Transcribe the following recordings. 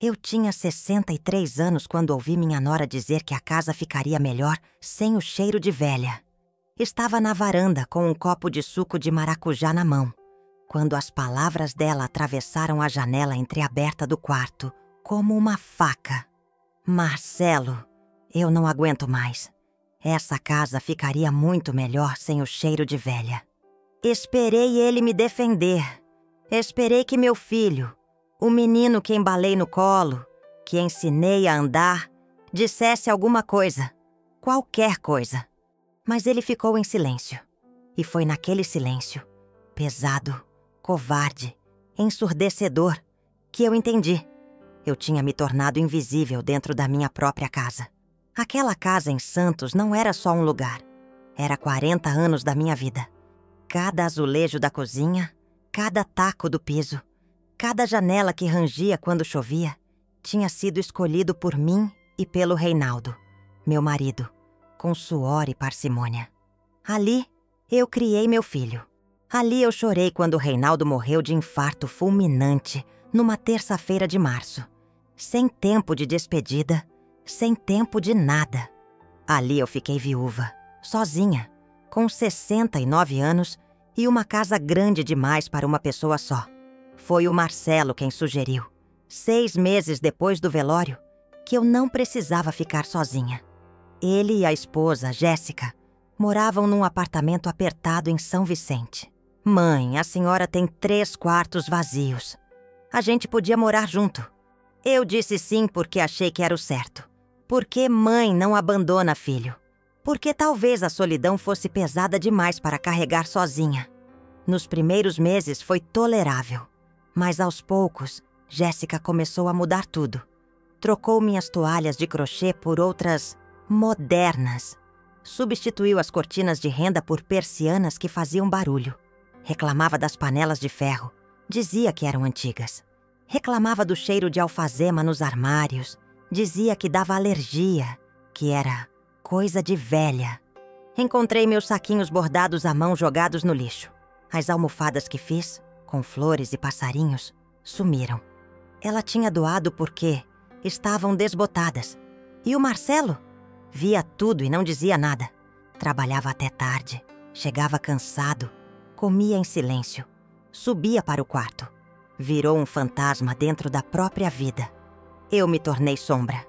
Eu tinha 63 anos quando ouvi minha nora dizer que a casa ficaria melhor sem o cheiro de velha. Estava na varanda com um copo de suco de maracujá na mão, quando as palavras dela atravessaram a janela entreaberta do quarto, como uma faca. Marcelo, eu não aguento mais. Essa casa ficaria muito melhor sem o cheiro de velha. Esperei ele me defender. Esperei que meu filho, o menino que embalei no colo, que ensinei a andar, dissesse alguma coisa, qualquer coisa. Mas ele ficou em silêncio. E foi naquele silêncio, pesado, covarde, ensurdecedor, que eu entendi. Eu tinha me tornado invisível dentro da minha própria casa. Aquela casa em Santos não era só um lugar. Era 40 anos da minha vida. Cada azulejo da cozinha, cada taco do piso, cada janela que rangia quando chovia, tinha sido escolhido por mim e pelo Reinaldo, meu marido, com suor e parcimônia. Ali, eu criei meu filho. Ali eu chorei quando o Reinaldo morreu de infarto fulminante numa terça-feira de março. Sem tempo de despedida, sem tempo de nada. Ali eu fiquei viúva, sozinha, com 69 anos e uma casa grande demais para uma pessoa só. Foi o Marcelo quem sugeriu, 6 meses depois do velório, que eu não precisava ficar sozinha. Ele e a esposa, Jéssica, moravam num apartamento apertado em São Vicente. Mãe, a senhora tem 3 quartos vazios. A gente podia morar junto. Eu disse sim porque achei que era o certo. Porque mãe não abandona filho. Porque talvez a solidão fosse pesada demais para carregar sozinha. Nos primeiros meses foi tolerável. Mas aos poucos, Jéssica começou a mudar tudo. Trocou minhas toalhas de crochê por outras modernas. Substituiu as cortinas de renda por persianas que faziam barulho. Reclamava das panelas de ferro. Dizia que eram antigas. Reclamava do cheiro de alfazema nos armários. Dizia que dava alergia, que era coisa de velha. Encontrei meus saquinhos bordados à mão jogados no lixo. As almofadas que fiz, com flores e passarinhos, sumiram. Ela tinha doado porque estavam desbotadas. E o Marcelo? Via tudo e não dizia nada. Trabalhava até tarde, chegava cansado, comia em silêncio, subia para o quarto. Virou um fantasma dentro da própria vida. Eu me tornei sombra.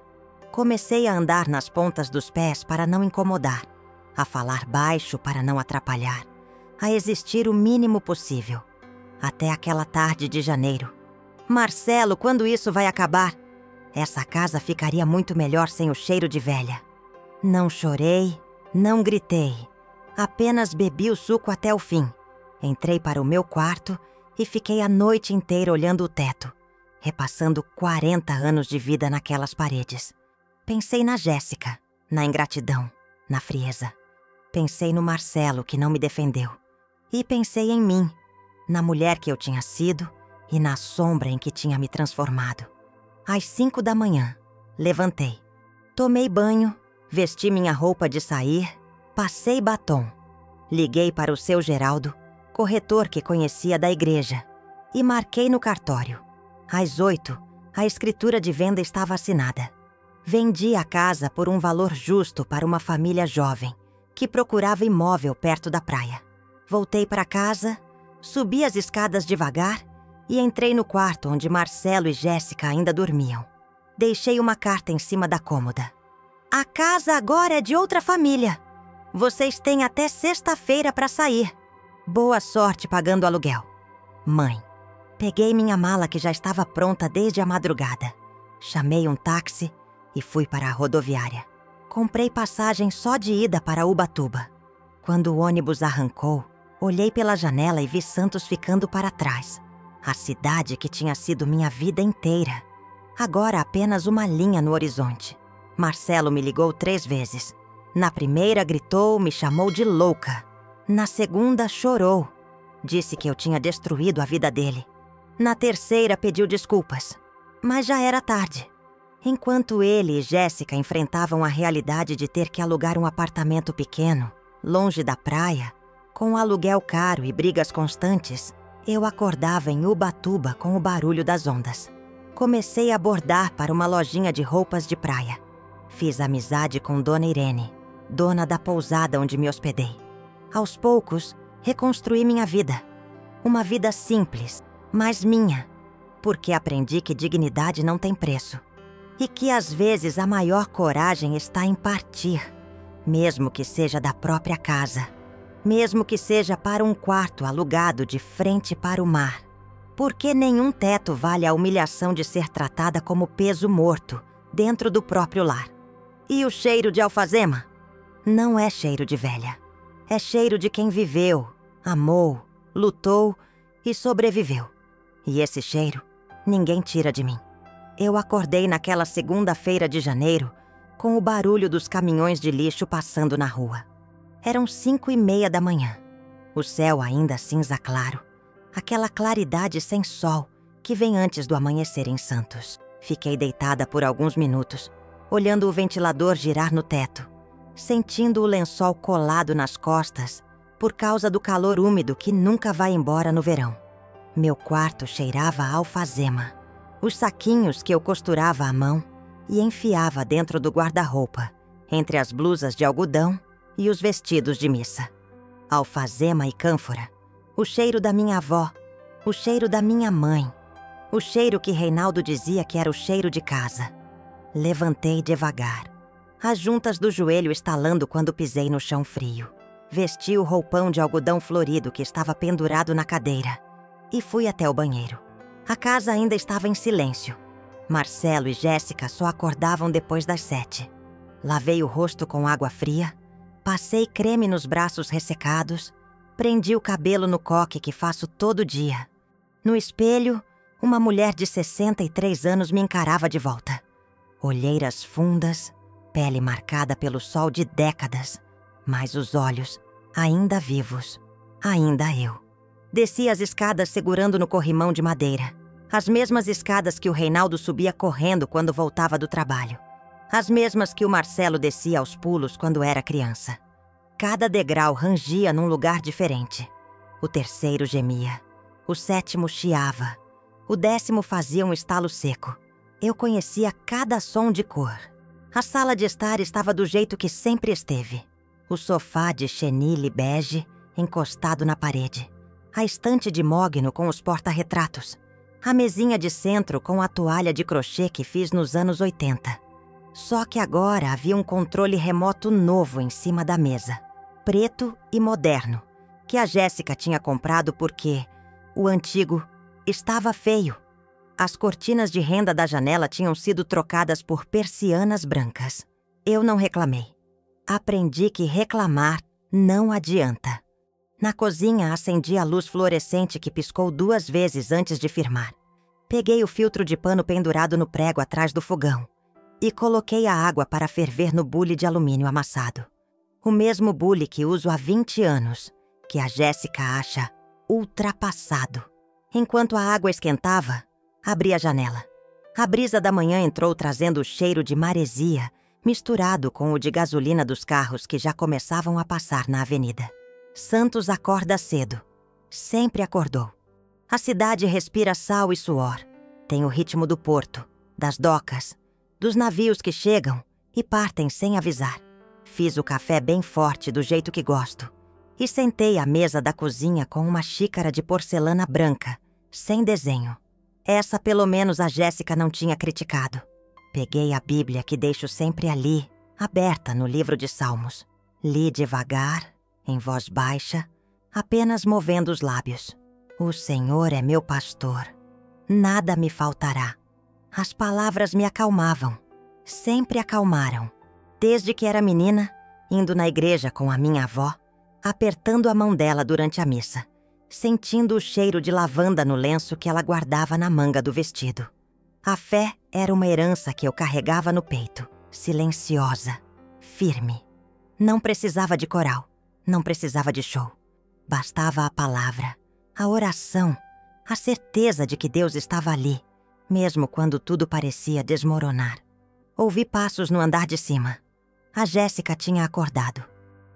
Comecei a andar nas pontas dos pés para não incomodar, a falar baixo para não atrapalhar, a existir o mínimo possível. Até aquela tarde de janeiro. Marcelo, quando isso vai acabar? Essa casa ficaria muito melhor sem o cheiro de velha. Não chorei, não gritei. Apenas bebi o suco até o fim. Entrei para o meu quarto e fiquei a noite inteira olhando o teto, repassando 40 anos de vida naquelas paredes. Pensei na Jéssica, na ingratidão, na frieza. Pensei no Marcelo, que não me defendeu. E pensei em mim, na mulher que eu tinha sido e na sombra em que tinha me transformado. Às 5 da manhã, levantei. Tomei banho, vesti minha roupa de sair, passei batom. Liguei para o seu Geraldo, corretor que conhecia da igreja, e marquei no cartório. Às 8, a escritura de venda estava assinada. Vendi a casa por um valor justo para uma família jovem, que procurava imóvel perto da praia. Voltei para casa, subi as escadas devagar e entrei no quarto onde Marcelo e Jéssica ainda dormiam. Deixei uma carta em cima da cômoda. A casa agora é de outra família. Vocês têm até sexta-feira para sair. Boa sorte pagando aluguel. Mãe. Peguei minha mala que já estava pronta desde a madrugada. Chamei um táxi e fui para a rodoviária. Comprei passagem só de ida para Ubatuba. Quando o ônibus arrancou, olhei pela janela e vi Santos ficando para trás. A cidade que tinha sido minha vida inteira. Agora apenas uma linha no horizonte. Marcelo me ligou 3 vezes. Na primeira gritou, me chamou de louca. Na segunda chorou. Disse que eu tinha destruído a vida dele. Na terceira pediu desculpas. Mas já era tarde. Enquanto ele e Jéssica enfrentavam a realidade de ter que alugar um apartamento pequeno, longe da praia, com aluguel caro e brigas constantes, eu acordava em Ubatuba com o barulho das ondas. Comecei a bordar para uma lojinha de roupas de praia. Fiz amizade com Dona Irene, dona da pousada onde me hospedei. Aos poucos, reconstruí minha vida. Uma vida simples, mas minha, porque aprendi que dignidade não tem preço. E que às vezes a maior coragem está em partir, mesmo que seja da própria casa, mesmo que seja para um quarto alugado de frente para o mar. Porque nenhum teto vale a humilhação de ser tratada como peso morto dentro do próprio lar. E o cheiro de alfazema? Não é cheiro de velha. É cheiro de quem viveu, amou, lutou e sobreviveu. E esse cheiro, ninguém tira de mim. Eu acordei naquela segunda-feira de janeiro com o barulho dos caminhões de lixo passando na rua. Eram 5:30 da manhã. O céu ainda cinza claro. Aquela claridade sem sol que vem antes do amanhecer em Santos. Fiquei deitada por alguns minutos, olhando o ventilador girar no teto, sentindo o lençol colado nas costas por causa do calor úmido que nunca vai embora no verão. Meu quarto cheirava a alfazema. Os saquinhos que eu costurava à mão e enfiava dentro do guarda-roupa, entre as blusas de algodão e os vestidos de missa. Alfazema e cânfora. O cheiro da minha avó, o cheiro da minha mãe, o cheiro que Reinaldo dizia que era o cheiro de casa. Levantei devagar, as juntas do joelho estalando quando pisei no chão frio. Vesti o roupão de algodão florido que estava pendurado na cadeira e fui até o banheiro. A casa ainda estava em silêncio. Marcelo e Jéssica só acordavam depois das 7. Lavei o rosto com água fria, passei creme nos braços ressecados, prendi o cabelo no coque que faço todo dia. No espelho, uma mulher de 63 anos me encarava de volta. Olheiras fundas, pele marcada pelo sol de décadas, mas os olhos ainda vivos, ainda eu. Desci as escadas segurando no corrimão de madeira. As mesmas escadas que o Reinaldo subia correndo quando voltava do trabalho. As mesmas que o Marcelo descia aos pulos quando era criança. Cada degrau rangia num lugar diferente. O terceiro gemia. O sétimo chiava. O 10º fazia um estalo seco. Eu conhecia cada som de cor. A sala de estar estava do jeito que sempre esteve. O sofá de chenille bege encostado na parede. A estante de mogno com os porta-retratos. A mesinha de centro com a toalha de crochê que fiz nos anos 80. Só que agora havia um controle remoto novo em cima da mesa. Preto e moderno, que a Jéssica tinha comprado porque o antigo estava feio. As cortinas de renda da janela tinham sido trocadas por persianas brancas. Eu não reclamei. Aprendi que reclamar não adianta. Na cozinha, acendi a luz fluorescente que piscou 2 vezes antes de firmar. Peguei o filtro de pano pendurado no prego atrás do fogão e coloquei a água para ferver no bule de alumínio amassado. O mesmo bule que uso há 20 anos, que a Jéssica acha ultrapassado. Enquanto a água esquentava, abri a janela. A brisa da manhã entrou trazendo o cheiro de maresia, misturado com o de gasolina dos carros que já começavam a passar na avenida. Santos acorda cedo. Sempre acordou. A cidade respira sal e suor. Tem o ritmo do porto, das docas, dos navios que chegam e partem sem avisar. Fiz o café bem forte do jeito que gosto e sentei à mesa da cozinha com uma xícara de porcelana branca, sem desenho. Essa pelo menos a Jéssica não tinha criticado. Peguei a Bíblia que deixo sempre ali, aberta no livro de Salmos. Li devagar, em voz baixa, apenas movendo os lábios. O Senhor é meu pastor. Nada me faltará. As palavras me acalmavam. Sempre acalmaram. Desde que era menina, indo na igreja com a minha avó, apertando a mão dela durante a missa, sentindo o cheiro de lavanda no lenço que ela guardava na manga do vestido. A fé era uma herança que eu carregava no peito, silenciosa, firme. Não precisava de coral, não precisava de show. Bastava a palavra, a oração, a certeza de que Deus estava ali, mesmo quando tudo parecia desmoronar. Ouvi passos no andar de cima. A Jéssica tinha acordado.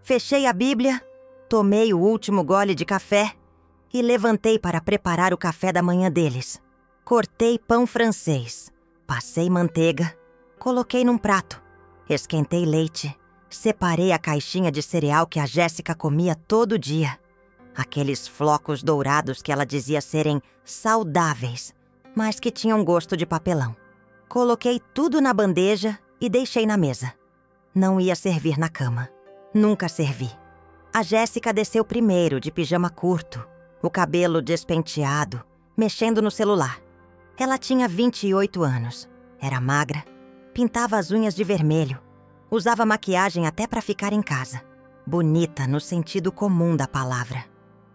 Fechei a Bíblia, tomei o último gole de café e levantei para preparar o café da manhã deles. Cortei pão francês, passei manteiga, coloquei num prato, esquentei leite, separei a caixinha de cereal que a Jéssica comia todo dia. Aqueles flocos dourados que ela dizia serem saudáveis, mas que tinham gosto de papelão. Coloquei tudo na bandeja e deixei na mesa. Não ia servir na cama. Nunca servi. A Jéssica desceu primeiro, de pijama curto, o cabelo despenteado, mexendo no celular. Ela tinha 28 anos. Era magra, pintava as unhas de vermelho, usava maquiagem até para ficar em casa. Bonita no sentido comum da palavra.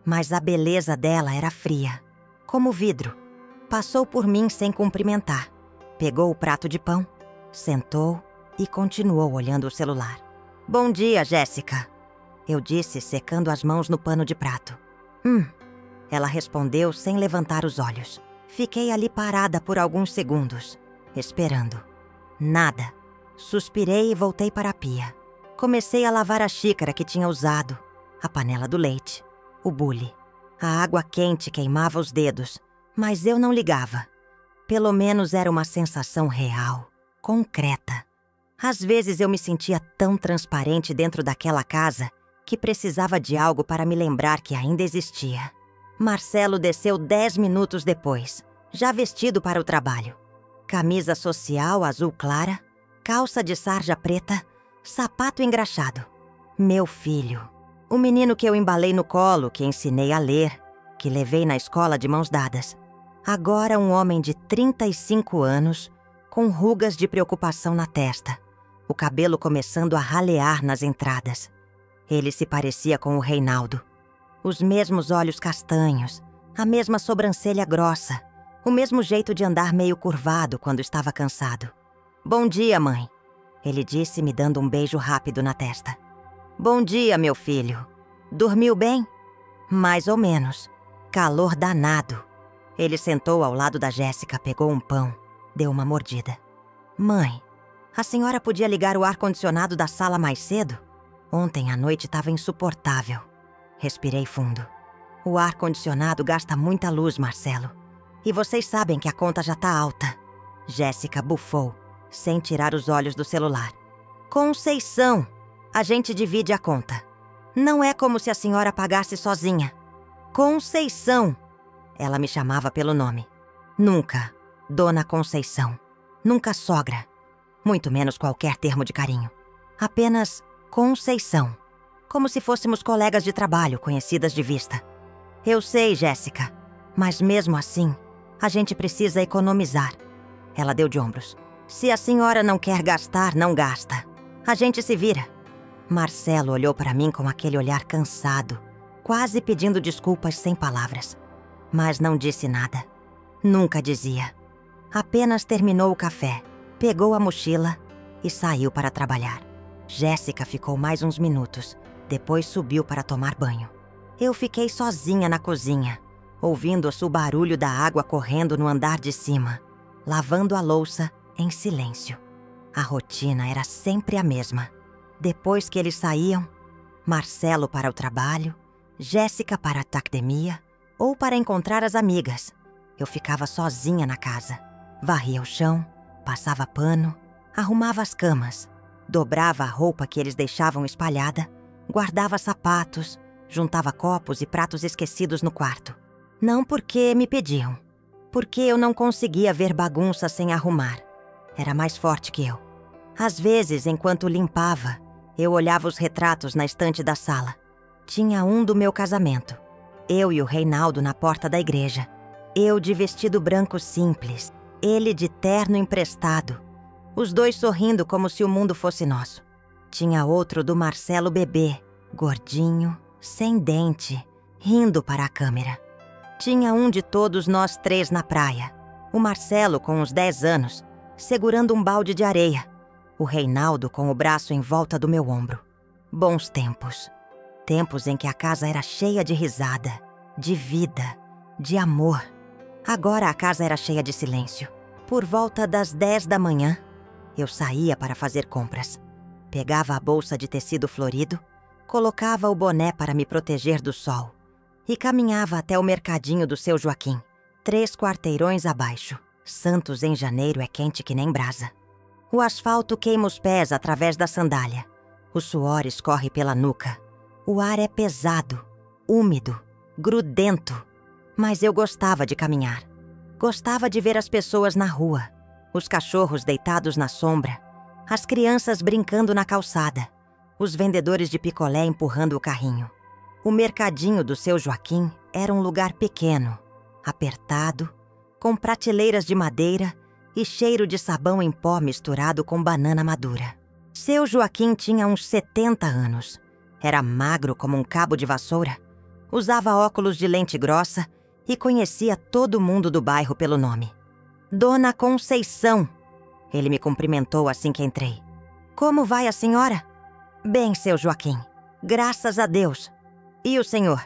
Mas a beleza dela era fria, como vidro. Passou por mim sem cumprimentar. Pegou o prato de pão, sentou e continuou olhando o celular. "Bom dia, Jéssica", eu disse, secando as mãos no pano de prato. Ela respondeu sem levantar os olhos. Fiquei ali parada por alguns segundos, esperando. Nada. Suspirei e voltei para a pia. Comecei a lavar a xícara que tinha usado, a panela do leite, o bule. A água quente queimava os dedos, mas eu não ligava. Pelo menos era uma sensação real, concreta. Às vezes eu me sentia tão transparente dentro daquela casa que precisava de algo para me lembrar que ainda existia. Marcelo desceu 10 minutos depois, já vestido para o trabalho. Camisa social azul clara, calça de sarja preta, sapato engraxado. Meu filho. O menino que eu embalei no colo, que ensinei a ler, que levei na escola de mãos dadas. Agora um homem de 35 anos, com rugas de preocupação na testa, o cabelo começando a ralear nas entradas. Ele se parecia com o Reinaldo. Os mesmos olhos castanhos, a mesma sobrancelha grossa, o mesmo jeito de andar meio curvado quando estava cansado. "Bom dia, mãe", ele disse, me dando um beijo rápido na testa. "Bom dia, meu filho. Dormiu bem?" "Mais ou menos. Calor danado." Ele sentou ao lado da Jéssica, pegou um pão, deu uma mordida. "Mãe, a senhora podia ligar o ar-condicionado da sala mais cedo? Ontem a noite estava insuportável." Respirei fundo. "O ar-condicionado gasta muita luz, Marcelo. E vocês sabem que a conta já tá alta." Jéssica bufou, sem tirar os olhos do celular. "Conceição, a gente divide a conta. Não é como se a senhora pagasse sozinha. Conceição." Ela me chamava pelo nome. Nunca Dona Conceição. Nunca sogra. Muito menos qualquer termo de carinho. Apenas Conceição. Como se fôssemos colegas de trabalho, conhecidas de vista. "Eu sei, Jéssica, mas mesmo assim, a gente precisa economizar." Ela deu de ombros. "Se a senhora não quer gastar, não gasta. A gente se vira." Marcelo olhou para mim com aquele olhar cansado, quase pedindo desculpas sem palavras. Mas não disse nada. Nunca dizia. Apenas terminou o café, pegou a mochila e saiu para trabalhar. Jéssica ficou mais uns minutos, depois subiu para tomar banho. Eu fiquei sozinha na cozinha, ouvindo o barulho da água correndo no andar de cima, lavando a louça em silêncio. A rotina era sempre a mesma. Depois que eles saíam, Marcelo para o trabalho, Jéssica para a academia ou para encontrar as amigas. Eu ficava sozinha na casa. Varria o chão, passava pano, arrumava as camas, dobrava a roupa que eles deixavam espalhada, guardava sapatos, juntava copos e pratos esquecidos no quarto. Não porque me pediam, porque eu não conseguia ver bagunça sem arrumar. Era mais forte que eu. Às vezes, enquanto limpava, eu olhava os retratos na estante da sala. Tinha um do meu casamento. Eu e o Reinaldo na porta da igreja. Eu de vestido branco simples, ele de terno emprestado. Os dois sorrindo como se o mundo fosse nosso. Tinha outro do Marcelo bebê, gordinho, sem dente, rindo para a câmera. Tinha um de todos nós três na praia. O Marcelo com uns 10 anos, segurando um balde de areia. O Reinaldo com o braço em volta do meu ombro. Bons tempos. Tempos em que a casa era cheia de risada, de vida, de amor. Agora a casa era cheia de silêncio. Por volta das 10 da manhã, eu saía para fazer compras. Pegava a bolsa de tecido florido, colocava o boné para me proteger do sol e caminhava até o mercadinho do seu Joaquim. 3 quarteirões abaixo. Santos em janeiro é quente que nem brasa. O asfalto queima os pés através da sandália. O suor escorre pela nuca. O ar é pesado, úmido, grudento. Mas eu gostava de caminhar. Gostava de ver as pessoas na rua, os cachorros deitados na sombra, as crianças brincando na calçada, os vendedores de picolé empurrando o carrinho. O mercadinho do Seu Joaquim era um lugar pequeno, apertado, com prateleiras de madeira e cheiro de sabão em pó misturado com banana madura. Seu Joaquim tinha uns 70 anos. Era magro como um cabo de vassoura, usava óculos de lente grossa e conhecia todo mundo do bairro pelo nome. Dona Conceição. Ele me cumprimentou assim que entrei. Como vai a senhora? Bem, Seu Joaquim. Graças a Deus. E o senhor?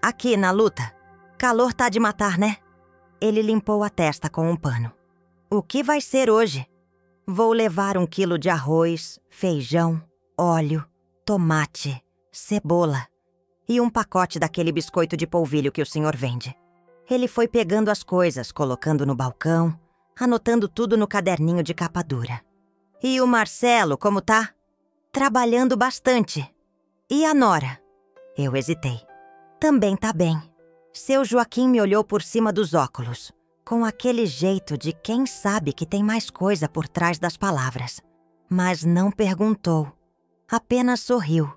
Aqui na luta. Calor tá de matar, né? Ele limpou a testa com um pano. O que vai ser hoje? Vou levar 1 quilo de arroz, feijão, óleo, tomate, cebola e um pacote daquele biscoito de polvilho que o senhor vende. Ele foi pegando as coisas, colocando no balcão, anotando tudo no caderninho de capa dura. E o Marcelo, como tá? Trabalhando bastante. E a Nora? Eu hesitei. Também tá bem. Seu Joaquim me olhou por cima dos óculos, com aquele jeito de quem sabe que tem mais coisa por trás das palavras. Mas não perguntou. Apenas sorriu,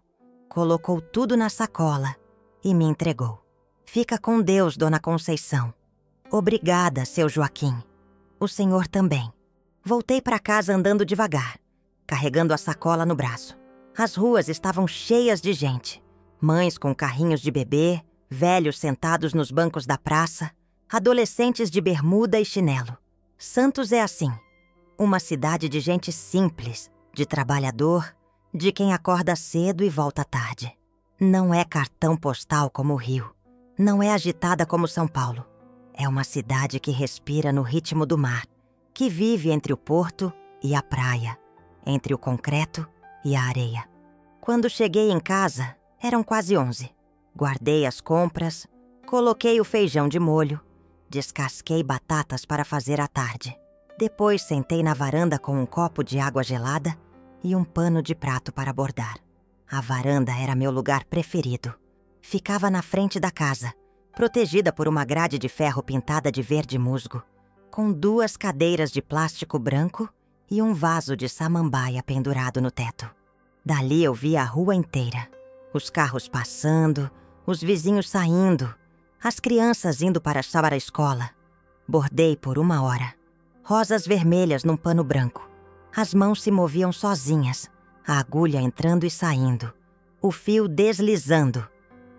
colocou tudo na sacola e me entregou. Fica com Deus, Dona Conceição. Obrigada, Seu Joaquim. O senhor também. Voltei para casa andando devagar, carregando a sacola no braço. As ruas estavam cheias de gente. Mães com carrinhos de bebê, velhos sentados nos bancos da praça, adolescentes de bermuda e chinelo. Santos é assim. Uma cidade de gente simples, de trabalhador, de quem acorda cedo e volta tarde. Não é cartão postal como o Rio. Não é agitada como São Paulo. É uma cidade que respira no ritmo do mar, que vive entre o porto e a praia, entre o concreto e a areia. Quando cheguei em casa, eram quase 11. Guardei as compras, coloquei o feijão de molho, descasquei batatas para fazer à tarde. Depois sentei na varanda com um copo de água gelada e um pano de prato para bordar. A varanda era meu lugar preferido. Ficava na frente da casa, protegida por uma grade de ferro pintada de verde musgo, com 2 cadeiras de plástico branco e um vaso de samambaia pendurado no teto. Dali eu via a rua inteira, os carros passando, os vizinhos saindo, as crianças indo para a escola. Bordei por 1 hora. Rosas vermelhas num pano branco. As mãos se moviam sozinhas, a agulha entrando e saindo, o fio deslizando.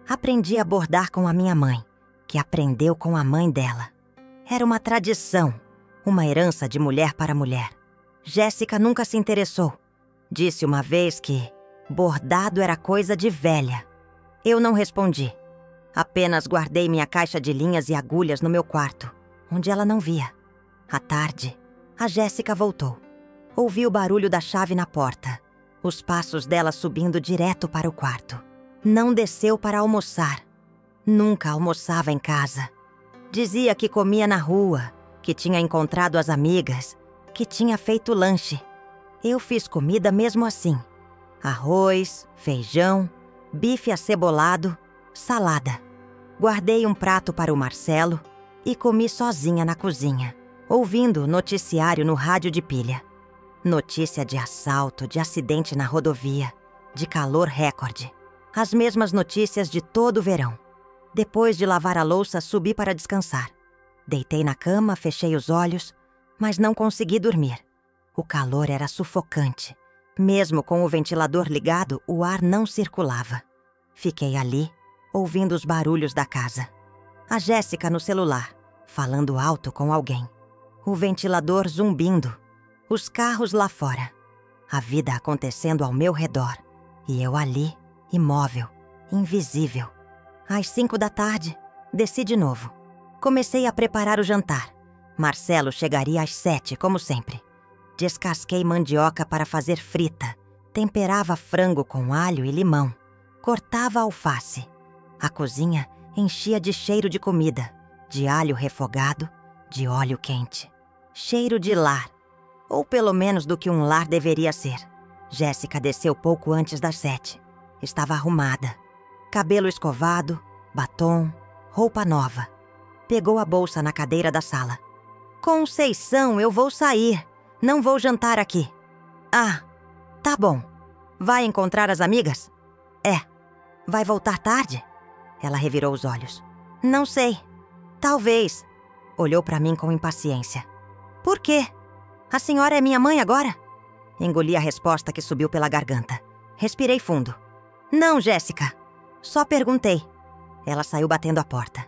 Aprendi a bordar com a minha mãe, que aprendeu com a mãe dela. Era uma tradição, uma herança de mulher para mulher. Jéssica nunca se interessou. Disse uma vez que bordado era coisa de velha. Eu não respondi. Apenas guardei minha caixa de linhas e agulhas no meu quarto, onde ela não via. À tarde, a Jéssica voltou. Ouvi o barulho da chave na porta, os passos dela subindo direto para o quarto. Não desceu para almoçar. Nunca almoçava em casa. Dizia que comia na rua, que tinha encontrado as amigas, que tinha feito lanche. Eu fiz comida mesmo assim. Arroz, feijão, bife acebolado, salada. Guardei um prato para o Marcelo e comi sozinha na cozinha, ouvindo o noticiário no rádio de pilha. Notícia de assalto, de acidente na rodovia, de calor recorde. As mesmas notícias de todo o verão. Depois de lavar a louça, subi para descansar. Deitei na cama, fechei os olhos, mas não consegui dormir. O calor era sufocante. Mesmo com o ventilador ligado, o ar não circulava. Fiquei ali, ouvindo os barulhos da casa. A Jéssica no celular, falando alto com alguém. O ventilador zumbindo. Os carros lá fora. A vida acontecendo ao meu redor. E eu ali, imóvel, invisível. Às 5 da tarde, desci de novo. Comecei a preparar o jantar. Marcelo chegaria às 7, como sempre. Descasquei mandioca para fazer frita. Temperava frango com alho e limão. Cortava alface. A cozinha enchia de cheiro de comida, de alho refogado, de óleo quente. Cheiro de lar, ou pelo menos do que um lar deveria ser. Jéssica desceu pouco antes das 7. Estava arrumada. Cabelo escovado, batom, roupa nova. Pegou a bolsa na cadeira da sala. Conceição, eu vou sair. Não vou jantar aqui. Ah, tá bom. Vai encontrar as amigas? É. Vai voltar tarde? Ela revirou os olhos. Não sei. Talvez. Olhou para mim com impaciência. Por quê? A senhora é minha mãe agora? Engoli a resposta que subiu pela garganta. Respirei fundo. Não, Jéssica. Só perguntei. Ela saiu batendo a porta.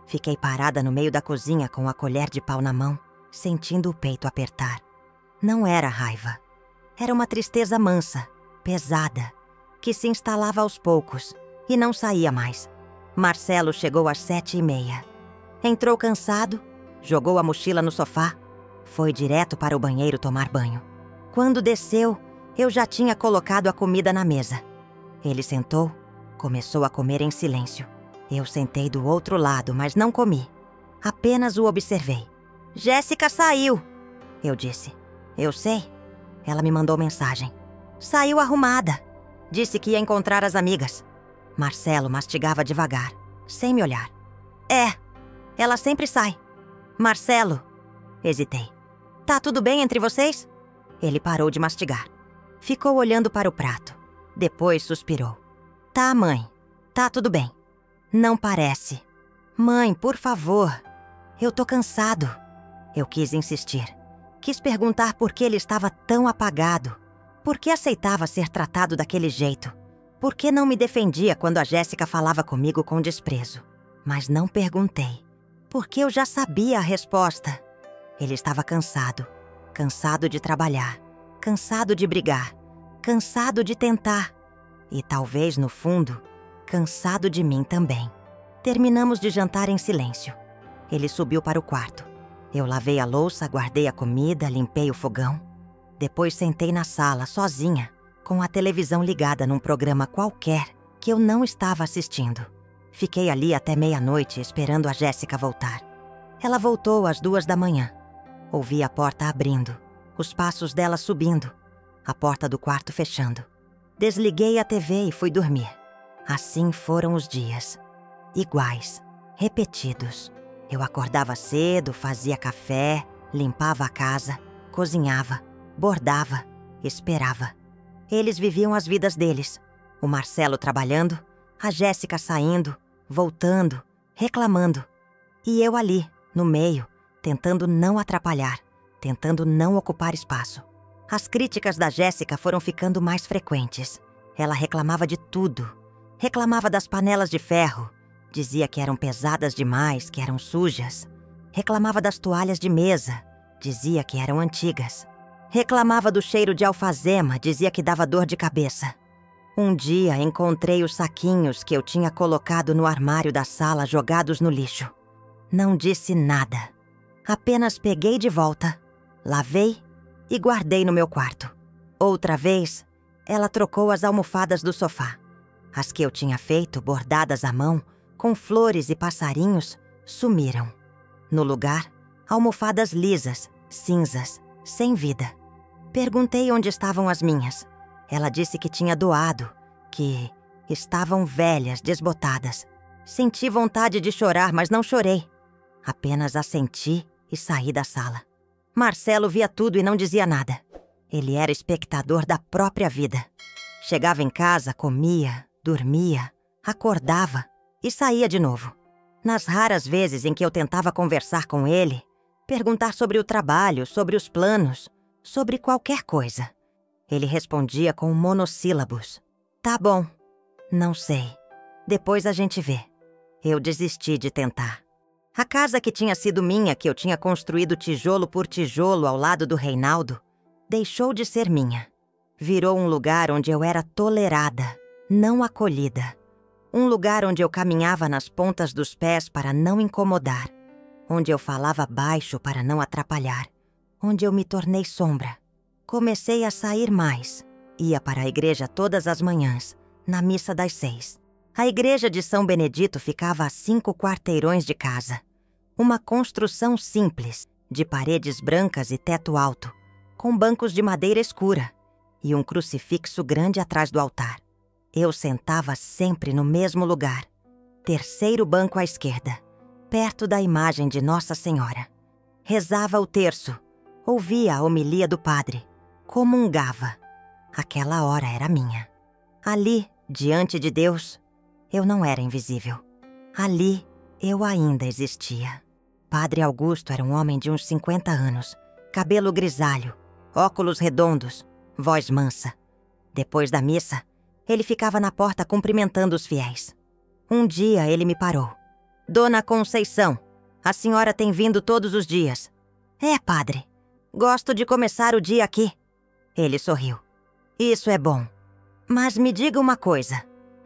Fiquei parada no meio da cozinha com a colher de pau na mão, sentindo o peito apertar. Não era raiva. Era uma tristeza mansa, pesada, que se instalava aos poucos e não saía mais. Marcelo chegou às 7h30. Entrou cansado, jogou a mochila no sofá, foi direto para o banheiro tomar banho. Quando desceu, eu já tinha colocado a comida na mesa. Ele sentou, começou a comer em silêncio. Eu sentei do outro lado, mas não comi. Apenas o observei. Jéssica saiu, eu disse. Eu sei. Ela me mandou mensagem. Saiu arrumada. Disse que ia encontrar as amigas. Marcelo mastigava devagar, sem me olhar. É, ela sempre sai. Marcelo. Hesitei. Tá tudo bem entre vocês? Ele parou de mastigar. Ficou olhando para o prato. Depois suspirou. Tá, mãe. Tá tudo bem. Não parece. Mãe, por favor. Eu tô cansado. Eu quis insistir. Quis perguntar por que ele estava tão apagado. Por que aceitava ser tratado daquele jeito? Por que não me defendia quando a Jéssica falava comigo com desprezo? Mas não perguntei. Porque eu já sabia a resposta. Ele estava cansado. Cansado de trabalhar. Cansado de brigar. Cansado de tentar. E talvez, no fundo, cansado de mim também. Terminamos de jantar em silêncio. Ele subiu para o quarto. Eu lavei a louça, guardei a comida, limpei o fogão. Depois sentei na sala, sozinha, com a televisão ligada num programa qualquer que eu não estava assistindo. Fiquei ali até meia-noite esperando a Jéssica voltar. Ela voltou às 2h. Ouvi a porta abrindo, os passos dela subindo, a porta do quarto fechando. Desliguei a TV e fui dormir. Assim foram os dias. Iguais, repetidos. Eu acordava cedo, fazia café, limpava a casa, cozinhava, bordava, esperava. Eles viviam as vidas deles. O Marcelo trabalhando, a Jéssica saindo, voltando, reclamando. E eu ali, no meio, tentando não atrapalhar, tentando não ocupar espaço. As críticas da Jéssica foram ficando mais frequentes. Ela reclamava de tudo. Reclamava das panelas de ferro. Dizia que eram pesadas demais, que eram sujas. Reclamava das toalhas de mesa. Dizia que eram antigas. Reclamava do cheiro de alfazema. Dizia que dava dor de cabeça. Um dia encontrei os saquinhos que eu tinha colocado no armário da sala jogados no lixo. Não disse nada. Apenas peguei de volta, lavei e guardei no meu quarto. Outra vez, ela trocou as almofadas do sofá. As que eu tinha feito, bordadas à mão, com flores e passarinhos, sumiram. No lugar, almofadas lisas, cinzas, sem vida. Perguntei onde estavam as minhas. Ela disse que tinha doado, que estavam velhas, desbotadas. Senti vontade de chorar, mas não chorei. Apenas assenti e saí da sala. Marcelo via tudo e não dizia nada. Ele era espectador da própria vida. Chegava em casa, comia, dormia, acordava e saía de novo. Nas raras vezes em que eu tentava conversar com ele, perguntar sobre o trabalho, sobre os planos, sobre qualquer coisa, ele respondia com monossílabos. Tá bom, não sei. Depois a gente vê. Eu desisti de tentar. A casa que tinha sido minha, que eu tinha construído tijolo por tijolo ao lado do Reinaldo, deixou de ser minha. Virou um lugar onde eu era tolerada, não acolhida. Um lugar onde eu caminhava nas pontas dos pés para não incomodar. Onde eu falava baixo para não atrapalhar. Onde eu me tornei sombra. Comecei a sair mais. Ia para a igreja todas as manhãs, na missa das 6. A igreja de São Benedito ficava a 5 quarteirões de casa. Uma construção simples, de paredes brancas e teto alto, com bancos de madeira escura e um crucifixo grande atrás do altar. Eu sentava sempre no mesmo lugar, terceiro banco à esquerda, perto da imagem de Nossa Senhora. Rezava o terço, ouvia a homilia do padre, comungava. Aquela hora era minha. Ali, diante de Deus, eu não era invisível. Ali, eu ainda existia. Padre Augusto era um homem de uns 50 anos, cabelo grisalho, óculos redondos, voz mansa. Depois da missa, ele ficava na porta cumprimentando os fiéis. Um dia ele me parou. "Dona Conceição, a senhora tem vindo todos os dias." "É, padre. Gosto de começar o dia aqui." Ele sorriu. "Isso é bom. Mas me diga uma coisa.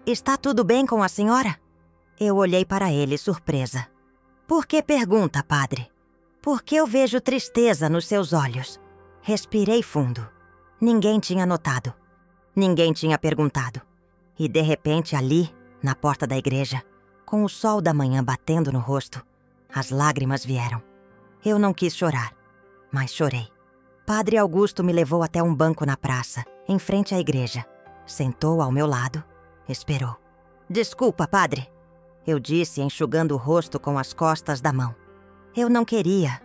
Está tudo bem com a senhora?" Eu olhei para ele, surpresa. "Por que pergunta, padre?" "Porque eu vejo tristeza nos seus olhos." Respirei fundo. Ninguém tinha notado. Ninguém tinha perguntado. E de repente ali, na porta da igreja, com o sol da manhã batendo no rosto, as lágrimas vieram. Eu não quis chorar, mas chorei. Padre Augusto me levou até um banco na praça, em frente à igreja. Sentou ao meu lado, esperou. "Desculpa, padre," eu disse, enxugando o rosto com as costas da mão. "Eu não queria."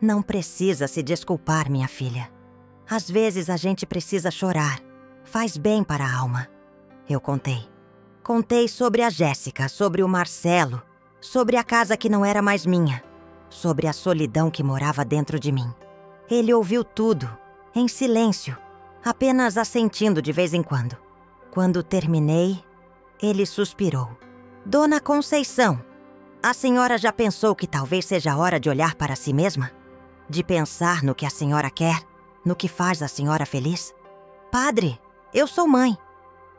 "Não precisa se desculpar, minha filha. Às vezes a gente precisa chorar. Faz bem para a alma." Eu contei. Contei sobre a Jéssica, sobre o Marcelo, sobre a casa que não era mais minha, sobre a solidão que morava dentro de mim. Ele ouviu tudo, em silêncio, apenas assentindo de vez em quando. Quando terminei, ele suspirou. "Dona Conceição, a senhora já pensou que talvez seja a hora de olhar para si mesma? De pensar no que a senhora quer, no que faz a senhora feliz?" "Padre, eu sou mãe."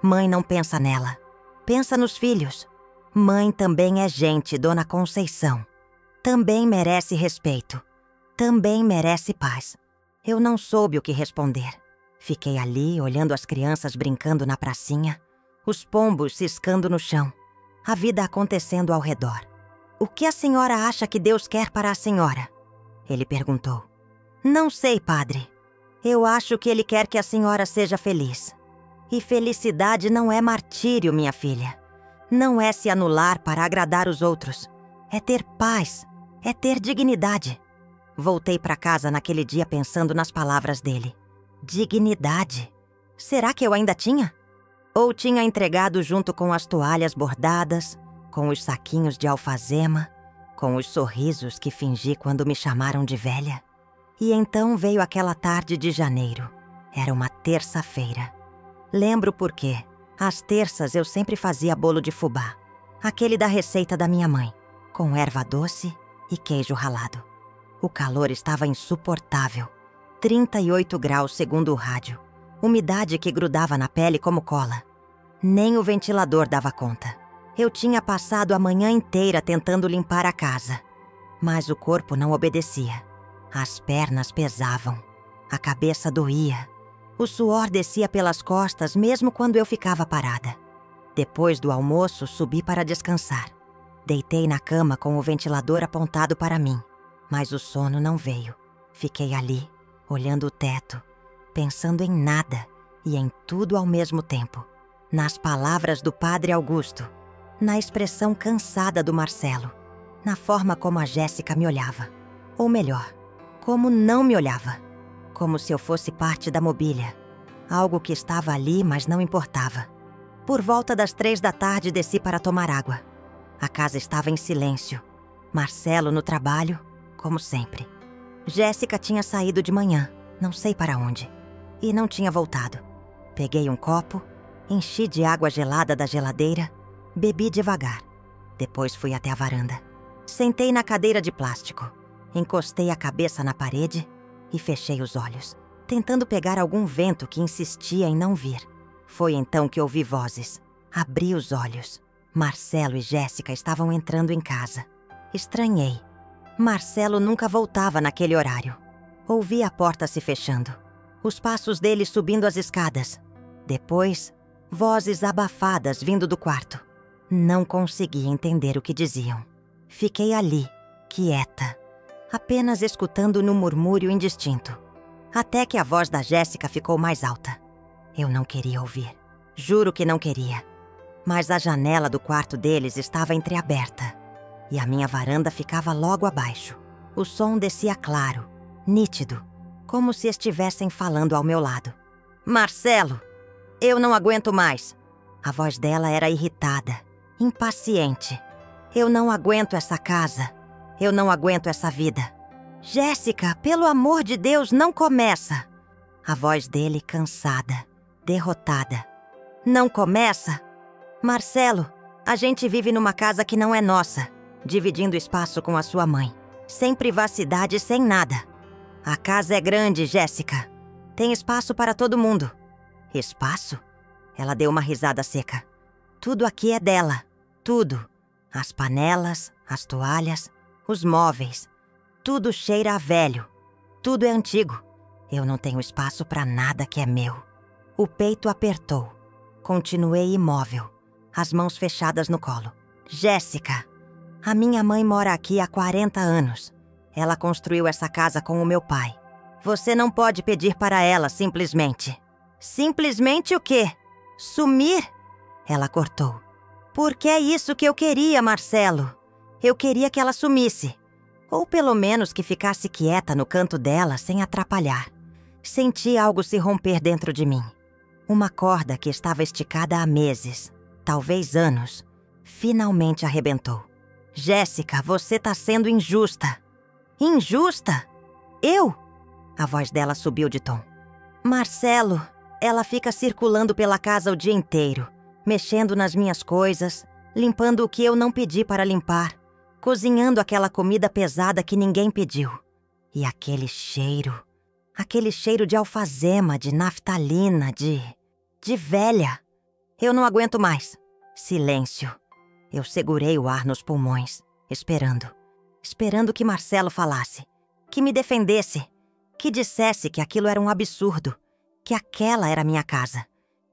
"Mãe não pensa nela. Pensa nos filhos. Mãe também é gente, Dona Conceição. Também merece respeito. Também merece paz." Eu não soube o que responder. Fiquei ali, olhando as crianças brincando na pracinha, os pombos ciscando no chão, a vida acontecendo ao redor. "O que a senhora acha que Deus quer para a senhora?" Ele perguntou. "Não sei, padre. Eu acho que ele quer que a senhora seja feliz. E felicidade não é martírio, minha filha. Não é se anular para agradar os outros. É ter paz, é ter dignidade." Voltei para casa naquele dia pensando nas palavras dele. Dignidade. Será que eu ainda tinha? Ou tinha entregado junto com as toalhas bordadas, com os saquinhos de alfazema, com os sorrisos que fingi quando me chamaram de velha? E então veio aquela tarde de janeiro. Era uma terça-feira. Lembro porque, às terças eu sempre fazia bolo de fubá, aquele da receita da minha mãe, com erva doce e queijo ralado. O calor estava insuportável, 38 graus segundo o rádio, umidade que grudava na pele como cola. Nem o ventilador dava conta. Eu tinha passado a manhã inteira tentando limpar a casa, mas o corpo não obedecia. As pernas pesavam, a cabeça doía. O suor descia pelas costas mesmo quando eu ficava parada. Depois do almoço, subi para descansar. Deitei na cama com o ventilador apontado para mim, mas o sono não veio. Fiquei ali, olhando o teto, pensando em nada e em tudo ao mesmo tempo. Nas palavras do Padre Augusto, na expressão cansada do Marcelo, na forma como a Jéssica me olhava. Ou melhor, como não me olhava. Como se eu fosse parte da mobília. Algo que estava ali, mas não importava. Por volta das 3 da tarde, desci para tomar água. A casa estava em silêncio. Marcelo no trabalho, como sempre. Jéssica tinha saído de manhã, não sei para onde. E não tinha voltado. Peguei um copo, enchi de água gelada da geladeira, bebi devagar. Depois fui até a varanda. Sentei na cadeira de plástico. Encostei a cabeça na parede e fechei os olhos, tentando pegar algum vento que insistia em não vir. Foi então que ouvi vozes. Abri os olhos. Marcelo e Jéssica estavam entrando em casa. Estranhei. Marcelo nunca voltava naquele horário. Ouvi a porta se fechando. Os passos dele subindo as escadas. Depois, vozes abafadas vindo do quarto. Não consegui entender o que diziam. Fiquei ali, quieta, apenas escutando no murmúrio indistinto. Até que a voz da Jéssica ficou mais alta. Eu não queria ouvir. Juro que não queria. Mas a janela do quarto deles estava entreaberta e a minha varanda ficava logo abaixo. O som descia claro, nítido, como se estivessem falando ao meu lado. Marcelo, eu não aguento mais. A voz dela era irritada, impaciente. Eu não aguento essa casa. Eu não aguento essa vida. Jéssica, pelo amor de Deus, não começa. A voz dele cansada, derrotada. Não começa? Marcelo, a gente vive numa casa que não é nossa, dividindo espaço com a sua mãe. Sem privacidade, sem nada. A casa é grande, Jéssica. Tem espaço para todo mundo. Espaço? Ela deu uma risada seca. Tudo aqui é dela. Tudo. As panelas, as toalhas, os móveis. Tudo cheira a velho. Tudo é antigo. Eu não tenho espaço para nada que é meu. O peito apertou. Continuei imóvel, as mãos fechadas no colo. Jéssica, a minha mãe mora aqui há 40 anos. Ela construiu essa casa com o meu pai. Você não pode pedir para ela simplesmente. Simplesmente o quê? Sumir? Ela cortou. Porque é isso que eu queria, Marcelo. Eu queria que ela sumisse. Ou pelo menos que ficasse quieta no canto dela sem atrapalhar. Senti algo se romper dentro de mim. Uma corda que estava esticada há meses, talvez anos, finalmente arrebentou. Jéssica, você tá sendo injusta. Injusta? Eu? A voz dela subiu de tom. Marcelo, ela fica circulando pela casa o dia inteiro, mexendo nas minhas coisas, limpando o que eu não pedi para limpar, cozinhando aquela comida pesada que ninguém pediu. E aquele cheiro de alfazema, de naftalina, de velha. Eu não aguento mais. Silêncio. Eu segurei o ar nos pulmões, esperando que Marcelo falasse, que me defendesse, que dissesse que aquilo era um absurdo, que aquela era minha casa,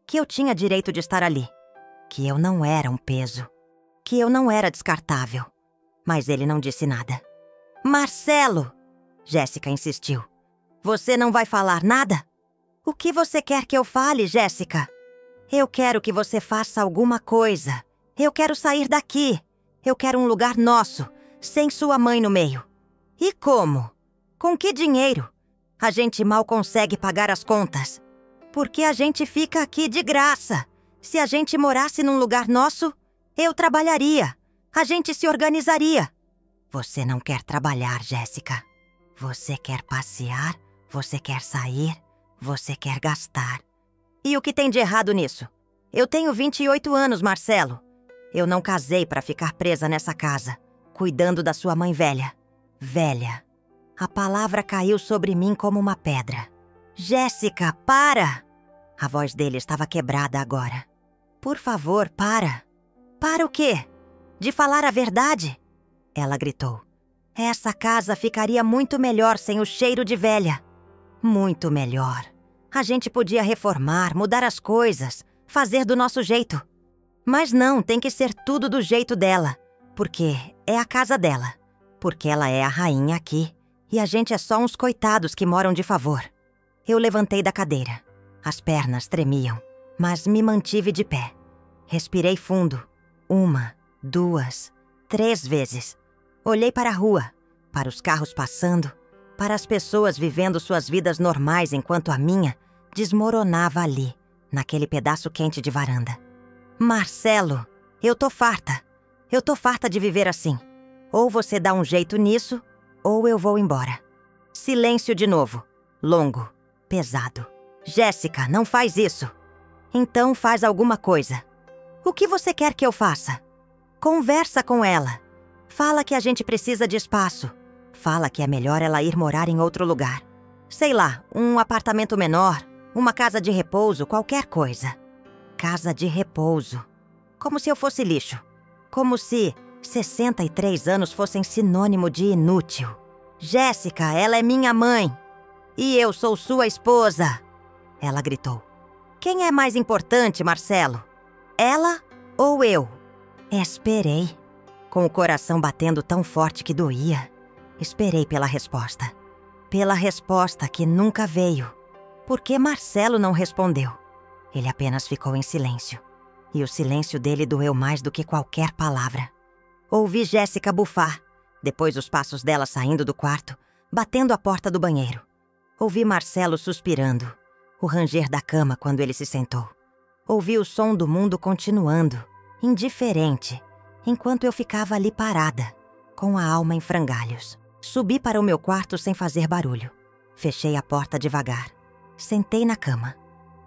que eu tinha direito de estar ali, que eu não era um peso, que eu não era descartável. Mas ele não disse nada. Marcelo! Jéssica insistiu. Você não vai falar nada? O que você quer que eu fale, Jéssica? Eu quero que você faça alguma coisa. Eu quero sair daqui. Eu quero um lugar nosso, sem sua mãe no meio. E como? Com que dinheiro? A gente mal consegue pagar as contas. Porque a gente fica aqui de graça. Se a gente morasse num lugar nosso, eu trabalharia. A gente se organizaria. Você não quer trabalhar, Jéssica. Você quer passear, você quer sair, você quer gastar. E o que tem de errado nisso? Eu tenho 28 anos, Marcelo. Eu não casei para ficar presa nessa casa, cuidando da sua mãe velha. Velha. A palavra caiu sobre mim como uma pedra. Jéssica, para! A voz dele estava quebrada agora. Por favor, para. Para o quê? De falar a verdade? Ela gritou. Essa casa ficaria muito melhor sem o cheiro de velha. Muito melhor. A gente podia reformar, mudar as coisas, fazer do nosso jeito. Mas não, tem que ser tudo do jeito dela. Porque é a casa dela. Porque ela é a rainha aqui. E a gente é só uns coitados que moram de favor. Eu levantei da cadeira. As pernas tremiam, mas me mantive de pé. Respirei fundo. 1, 2, 3 vezes. Olhei para a rua, para os carros passando, para as pessoas vivendo suas vidas normais enquanto a minha desmoronava ali, naquele pedaço quente de varanda. Marcelo, eu tô farta. Eu tô farta de viver assim. Ou você dá um jeito nisso, ou eu vou embora. Silêncio de novo. Longo. Pesado. Jéssica, não faz isso. Então faz alguma coisa. O que você quer que eu faça? Conversa com ela. Fala que a gente precisa de espaço. Fala que é melhor ela ir morar em outro lugar. Sei lá, um apartamento menor, uma casa de repouso, qualquer coisa. Casa de repouso. Como se eu fosse lixo. Como se 63 anos fossem sinônimo de inútil. Jéssica, ela é minha mãe. E eu sou sua esposa. Ela gritou. Quem é mais importante, Marcelo? Ela ou eu? Esperei. Com o coração batendo tão forte que doía, esperei pela resposta. Pela resposta que nunca veio. Por que Marcelo não respondeu? Ele apenas ficou em silêncio. E o silêncio dele doeu mais do que qualquer palavra. Ouvi Jéssica bufar, depois os passos dela saindo do quarto, batendo a porta do banheiro. Ouvi Marcelo suspirando, o ranger da cama quando ele se sentou. Ouvi o som do mundo continuando, indiferente, enquanto eu ficava ali parada, com a alma em frangalhos. Subi para o meu quarto sem fazer barulho. Fechei a porta devagar. Sentei na cama.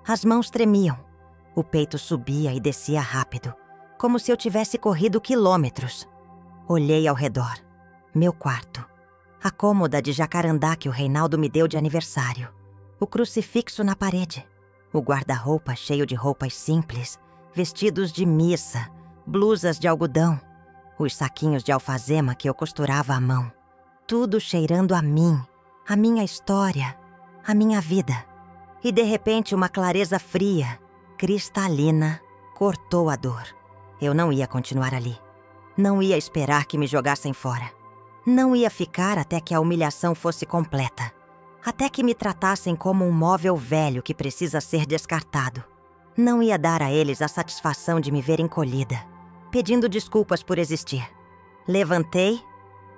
As mãos tremiam. O peito subia e descia rápido, como se eu tivesse corrido quilômetros. Olhei ao redor. Meu quarto. A cômoda de jacarandá que o Reinaldo me deu de aniversário. O crucifixo na parede. O guarda-roupa cheio de roupas simples, vestidos de missa, blusas de algodão, os saquinhos de alfazema que eu costurava à mão. Tudo cheirando a mim, a minha história, a minha vida. E de repente uma clareza fria, cristalina, cortou a dor. Eu não ia continuar ali. Não ia esperar que me jogassem fora. Não ia ficar até que a humilhação fosse completa. Até que me tratassem como um móvel velho que precisa ser descartado. Não ia dar a eles a satisfação de me ver encolhida, pedindo desculpas por existir. Levantei,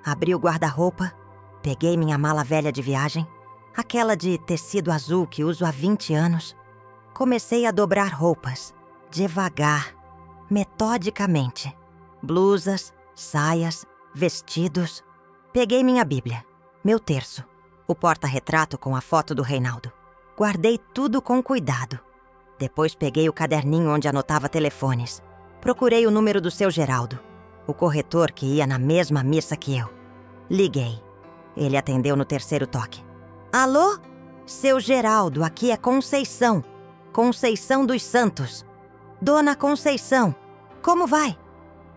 abri o guarda-roupa, peguei minha mala velha de viagem, aquela de tecido azul que uso há 20 anos. Comecei a dobrar roupas, devagar, metodicamente. Blusas, saias, vestidos. Peguei minha Bíblia, meu terço, o porta-retrato com a foto do Reinaldo. Guardei tudo com cuidado. Depois peguei o caderninho onde anotava telefones. Procurei o número do seu Geraldo, o corretor que ia na mesma missa que eu. Liguei. Ele atendeu no terceiro toque. Alô? Seu Geraldo, aqui é Conceição. Conceição dos Santos. Dona Conceição, como vai?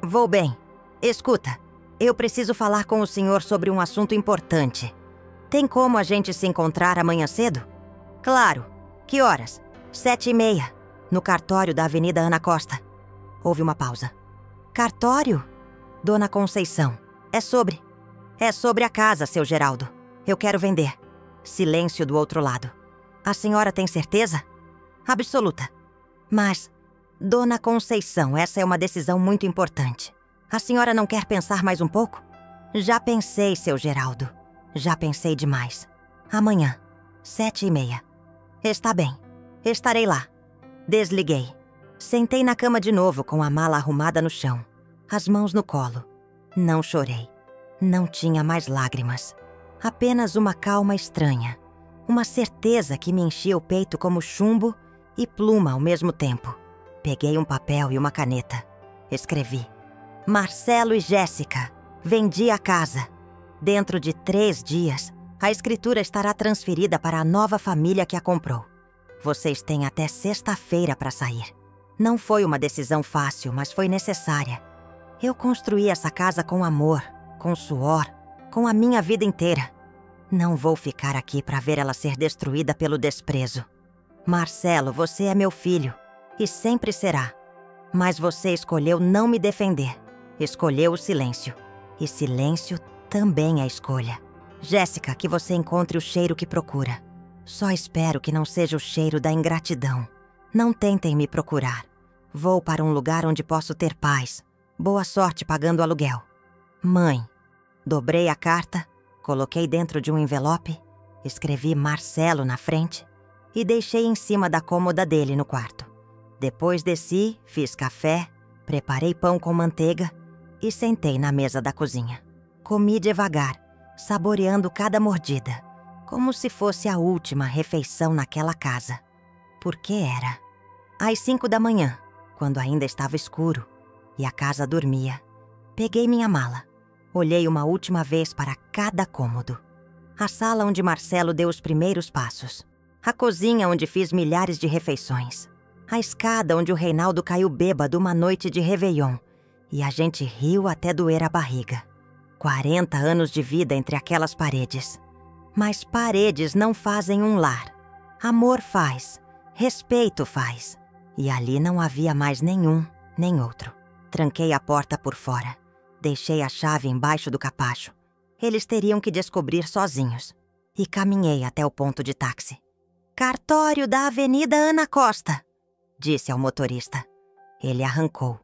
Vou bem. Escuta, eu preciso falar com o senhor sobre um assunto importante. Tem como a gente se encontrar amanhã cedo? Claro. Que horas? 7h30, no cartório da Avenida Ana Costa. Houve uma pausa. Cartório? Dona Conceição, é sobre a casa, seu Geraldo. Eu quero vender. Silêncio do outro lado. A senhora tem certeza? Absoluta. Mas, Dona Conceição, essa é uma decisão muito importante. A senhora não quer pensar mais um pouco? Já pensei, seu Geraldo. Já pensei demais. Amanhã, 7h30. Está bem. Estarei lá. Desliguei. Sentei na cama de novo com a mala arrumada no chão, as mãos no colo. Não chorei. Não tinha mais lágrimas. Apenas uma calma estranha. Uma certeza que me enchia o peito como chumbo e pluma ao mesmo tempo. Peguei um papel e uma caneta. Escrevi. Marcelo e Jéssica. Vendi a casa. Dentro de 3 dias, a escritura estará transferida para a nova família que a comprou. Vocês têm até sexta-feira para sair. Não foi uma decisão fácil, mas foi necessária. Eu construí essa casa com amor, com suor, com a minha vida inteira. Não vou ficar aqui para ver ela ser destruída pelo desprezo. Marcelo, você é meu filho, e sempre será. Mas você escolheu não me defender. Escolheu o silêncio. E silêncio também é escolha. Jéssica, que você encontre o cheiro que procura. Só espero que não seja o cheiro da ingratidão. Não tentem me procurar. Vou para um lugar onde posso ter paz. Boa sorte pagando aluguel. Mãe. Dobrei a carta, coloquei dentro de um envelope, escrevi Marcelo na frente e deixei em cima da cômoda dele no quarto. Depois desci, fiz café, preparei pão com manteiga e sentei na mesa da cozinha. Comi devagar, saboreando cada mordida, como se fosse a última refeição naquela casa. Porque era. Às 5 da manhã, quando ainda estava escuro e a casa dormia, peguei minha mala. Olhei uma última vez para cada cômodo. A sala onde Marcelo deu os primeiros passos. A cozinha onde fiz milhares de refeições. A escada onde o Reinaldo caiu bêbado uma noite de Réveillon. E a gente riu até doer a barriga. 40 anos de vida entre aquelas paredes. Mas paredes não fazem um lar. Amor faz. Respeito faz. E ali não havia mais nenhum, nem outro. Tranquei a porta por fora. Deixei a chave embaixo do capacho. Eles teriam que descobrir sozinhos. E caminhei até o ponto de táxi. "Cartório da Avenida Ana Costa", disse ao motorista. Ele arrancou.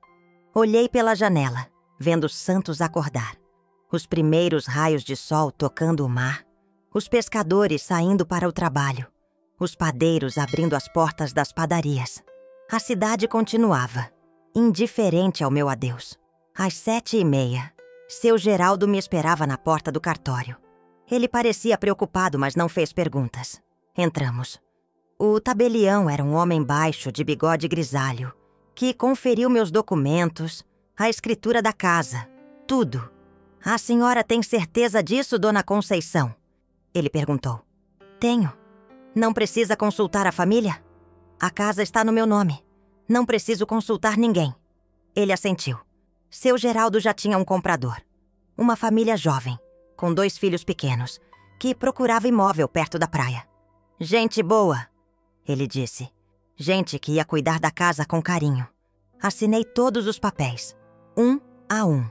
Olhei pela janela, vendo Santos acordar. Os primeiros raios de sol tocando o mar. Os pescadores saindo para o trabalho. Os padeiros abrindo as portas das padarias. A cidade continuava, indiferente ao meu adeus. Às 7h30, seu Geraldo me esperava na porta do cartório. Ele parecia preocupado, mas não fez perguntas. Entramos. O tabelião era um homem baixo, de bigode grisalho, que conferiu meus documentos, a escritura da casa, tudo. "A senhora tem certeza disso, dona Conceição?" Ele perguntou. "Tenho. Não precisa consultar a família? A casa está no meu nome. Não preciso consultar ninguém." Ele assentiu. Seu Geraldo já tinha um comprador. Uma família jovem, com 2 filhos pequenos, que procurava imóvel perto da praia. "Gente boa", ele disse. Gente que ia cuidar da casa com carinho. Assinei todos os papéis, um a um,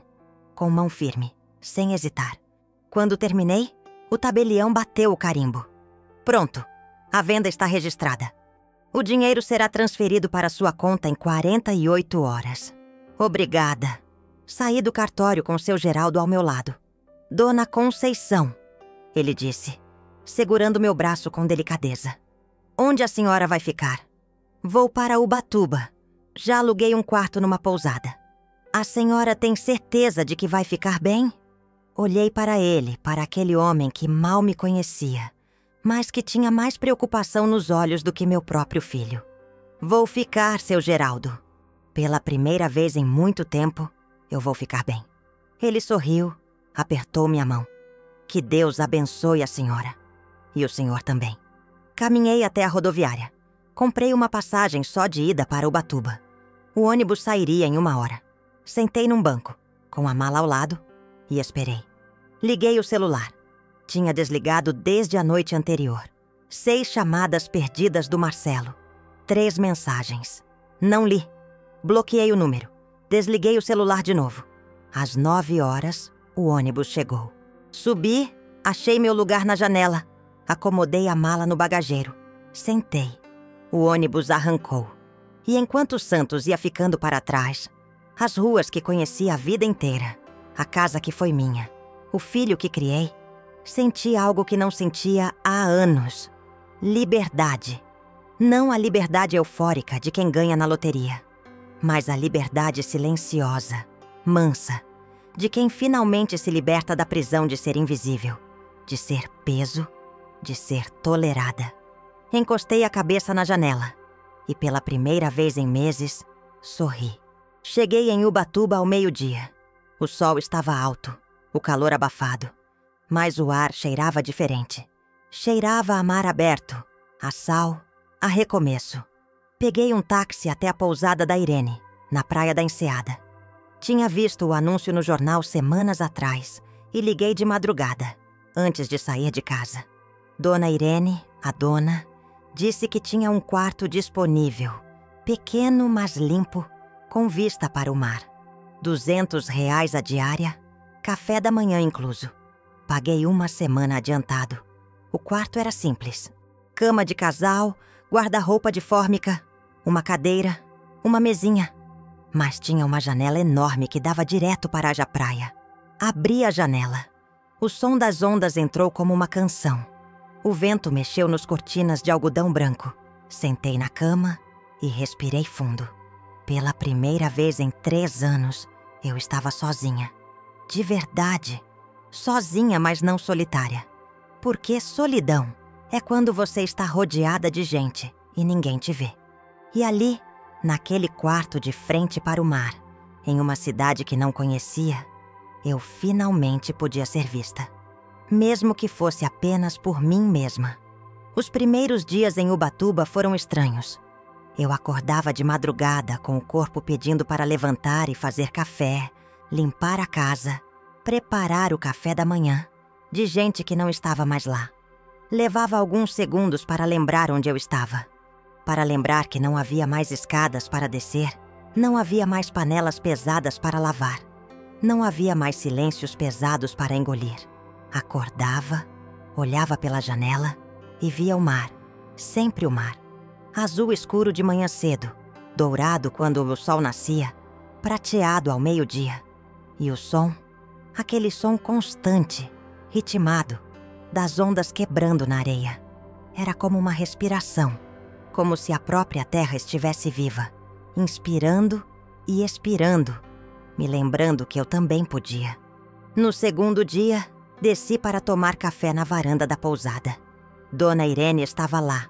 com mão firme, sem hesitar. Quando terminei, o tabelião bateu o carimbo. "Pronto, a venda está registrada. O dinheiro será transferido para sua conta em 48 horas. Obrigada." Saí do cartório com seu Geraldo ao meu lado. "Dona Conceição", ele disse, segurando meu braço com delicadeza. "Onde a senhora vai ficar?" "Vou para Ubatuba. Já aluguei um quarto numa pousada." "A senhora tem certeza de que vai ficar bem?" Olhei para ele, para aquele homem que mal me conhecia, mas que tinha mais preocupação nos olhos do que meu próprio filho. "Vou ficar, seu Geraldo. Pela primeira vez em muito tempo, eu vou ficar bem." Ele sorriu, apertou minha mão. "Que Deus abençoe a senhora. E o senhor também." Caminhei até a rodoviária. Comprei uma passagem só de ida para Ubatuba. O ônibus sairia em 1 hora. Sentei num banco, com a mala ao lado, e esperei. Liguei o celular. Tinha desligado desde a noite anterior. 6 chamadas perdidas do Marcelo. 3 mensagens. Não li. Bloqueei o número. Desliguei o celular de novo. Às 9 horas, o ônibus chegou. Subi, achei meu lugar na janela. Acomodei a mala no bagageiro. Sentei. O ônibus arrancou. E enquanto Santos ia ficando para trás, as ruas que conheci a vida inteira, a casa que foi minha, o filho que criei, senti algo que não sentia há anos. Liberdade. Não a liberdade eufórica de quem ganha na loteria, mas a liberdade silenciosa, mansa, de quem finalmente se liberta da prisão de ser invisível, de ser peso, de ser tolerada. Encostei a cabeça na janela e, pela primeira vez em meses, sorri. Cheguei em Ubatuba ao meio-dia. O sol estava alto, o calor abafado, mas o ar cheirava diferente. Cheirava a mar aberto, a sal, a recomeço. Peguei um táxi até a pousada da Irene, na Praia da Enseada. Tinha visto o anúncio no jornal semanas atrás e liguei de madrugada, antes de sair de casa. Dona Irene, a dona, disse que tinha um quarto disponível, pequeno mas limpo, com vista para o mar. R$ 200 a diária, café da manhã incluso. Paguei 1 semana adiantado. O quarto era simples. Cama de casal, guarda-roupa de fórmica, uma cadeira, uma mesinha. Mas tinha uma janela enorme que dava direto para a praia. Abri a janela. O som das ondas entrou como uma canção. O vento mexeu nos cortinas de algodão branco. Sentei na cama e respirei fundo. Pela primeira vez em 3 anos, eu estava sozinha. De verdade. Sozinha, mas não solitária. Porque solidão é quando você está rodeada de gente e ninguém te vê. E ali, naquele quarto de frente para o mar, em uma cidade que não conhecia, eu finalmente podia ser vista. Mesmo que fosse apenas por mim mesma. Os primeiros dias em Ubatuba foram estranhos. Eu acordava de madrugada com o corpo pedindo para levantar e fazer café, limpar a casa, preparar o café da manhã, de gente que não estava mais lá. Levava alguns segundos para lembrar onde eu estava. Para lembrar que não havia mais escadas para descer, não havia mais panelas pesadas para lavar. Não havia mais silêncios pesados para engolir. Acordava, olhava pela janela e via o mar, sempre o mar. Azul escuro de manhã cedo, dourado quando o sol nascia, prateado ao meio-dia. E o som, aquele som constante, ritmado, das ondas quebrando na areia. Era como uma respiração, como se a própria terra estivesse viva, inspirando e expirando, me lembrando que eu também podia. No segundo dia, desci para tomar café na varanda da pousada. Dona Irene estava lá,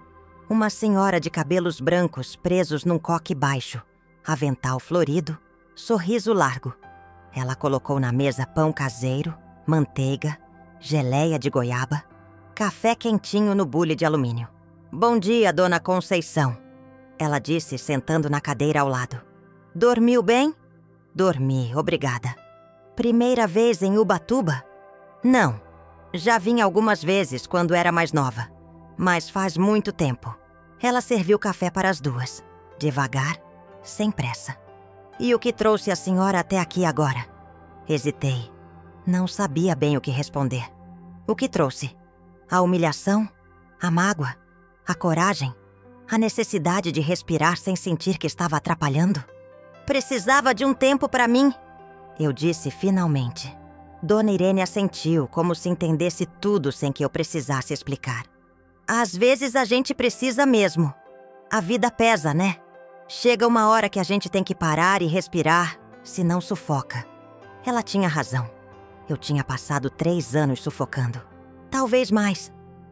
uma senhora de cabelos brancos presos num coque baixo, avental florido, sorriso largo. Ela colocou na mesa pão caseiro, manteiga, geleia de goiaba, café quentinho no bule de alumínio. "Bom dia, Dona Conceição", ela disse, sentando na cadeira ao lado. "Dormiu bem?" "Dormi, obrigada." "Primeira vez em Ubatuba?" "Não. Já vim algumas vezes quando era mais nova, mas faz muito tempo." Ela serviu café para as duas, devagar, sem pressa. "E o que trouxe a senhora até aqui agora?" Hesitei. Não sabia bem o que responder. "O que trouxe? A humilhação? A mágoa? A coragem? A necessidade de respirar sem sentir que estava atrapalhando?" "Precisava de um tempo para mim", eu disse finalmente. Dona Irene assentiu, como se entendesse tudo sem que eu precisasse explicar. "Às vezes a gente precisa mesmo. A vida pesa, né? Chega uma hora que a gente tem que parar e respirar, senão sufoca." Ela tinha razão. Eu tinha passado 3 anos sufocando. Talvez mais.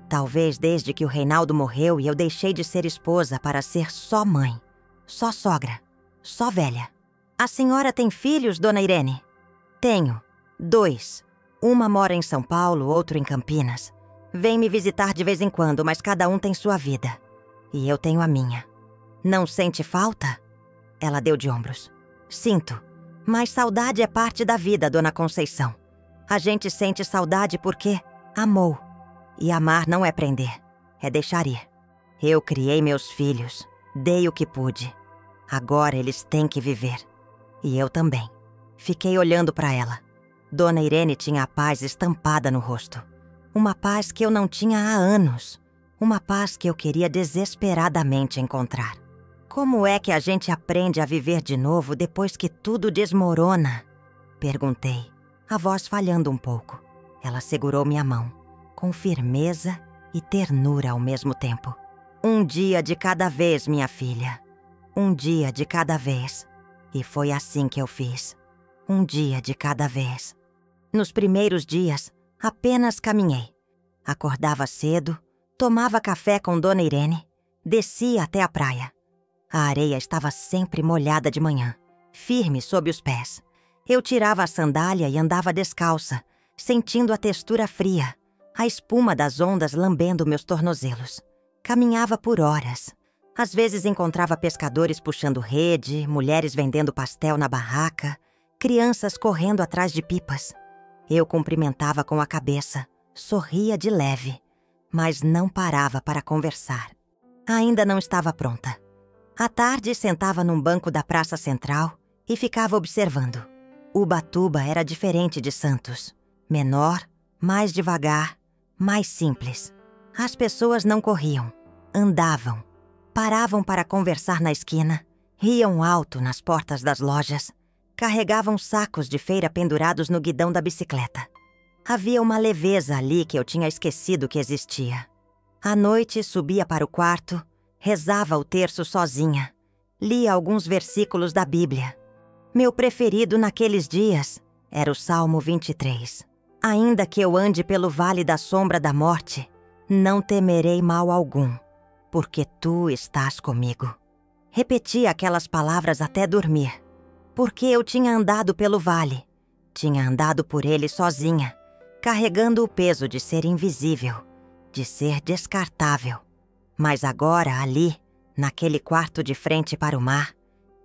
Talvez desde que o Reinaldo morreu e eu deixei de ser esposa para ser só mãe, só sogra, só velha. "A senhora tem filhos, Dona Irene?" "Tenho. 2. Uma mora em São Paulo, outro em Campinas. Vem me visitar de vez em quando, mas cada um tem sua vida. E eu tenho a minha." "Não sente falta?" Ela deu de ombros. "Sinto. Mas saudade é parte da vida, Dona Conceição. A gente sente saudade porque amou. E amar não é prender, é deixar ir. Eu criei meus filhos, dei o que pude. Agora eles têm que viver. E eu também." Fiquei olhando para ela. Dona Irene tinha a paz estampada no rosto. Uma paz que eu não tinha há anos. Uma paz que eu queria desesperadamente encontrar. "Como é que a gente aprende a viver de novo depois que tudo desmorona?" Perguntei, a voz falhando um pouco. Ela segurou minha mão, com firmeza e ternura ao mesmo tempo. "Um dia de cada vez, minha filha. Um dia de cada vez." E foi assim que eu fiz. Um dia de cada vez. Nos primeiros dias, apenas caminhei. Acordava cedo, tomava café com Dona Irene, descia até a praia. A areia estava sempre molhada de manhã, firme sob os pés. Eu tirava a sandália e andava descalça, sentindo a textura fria, a espuma das ondas lambendo meus tornozelos. Caminhava por horas. Às vezes encontrava pescadores puxando rede, mulheres vendendo pastel na barraca, crianças correndo atrás de pipas. Eu cumprimentava com a cabeça, sorria de leve, mas não parava para conversar. Ainda não estava pronta. À tarde, sentava num banco da Praça Central e ficava observando. Ubatuba era diferente de Santos. Menor, mais devagar, mais simples. As pessoas não corriam, andavam. Paravam para conversar na esquina, riam alto nas portas das lojas, carregavam sacos de feira pendurados no guidão da bicicleta. Havia uma leveza ali que eu tinha esquecido que existia. À noite, subia para o quarto, rezava o terço sozinha, lia alguns versículos da Bíblia. Meu preferido naqueles dias era o Salmo 23. "Ainda que eu ande pelo vale da sombra da morte, não temerei mal algum, porque tu estás comigo." Repetia aquelas palavras até dormir, porque eu tinha andado pelo vale, tinha andado por ele sozinha, carregando o peso de ser invisível, de ser descartável. Mas agora, ali, naquele quarto de frente para o mar,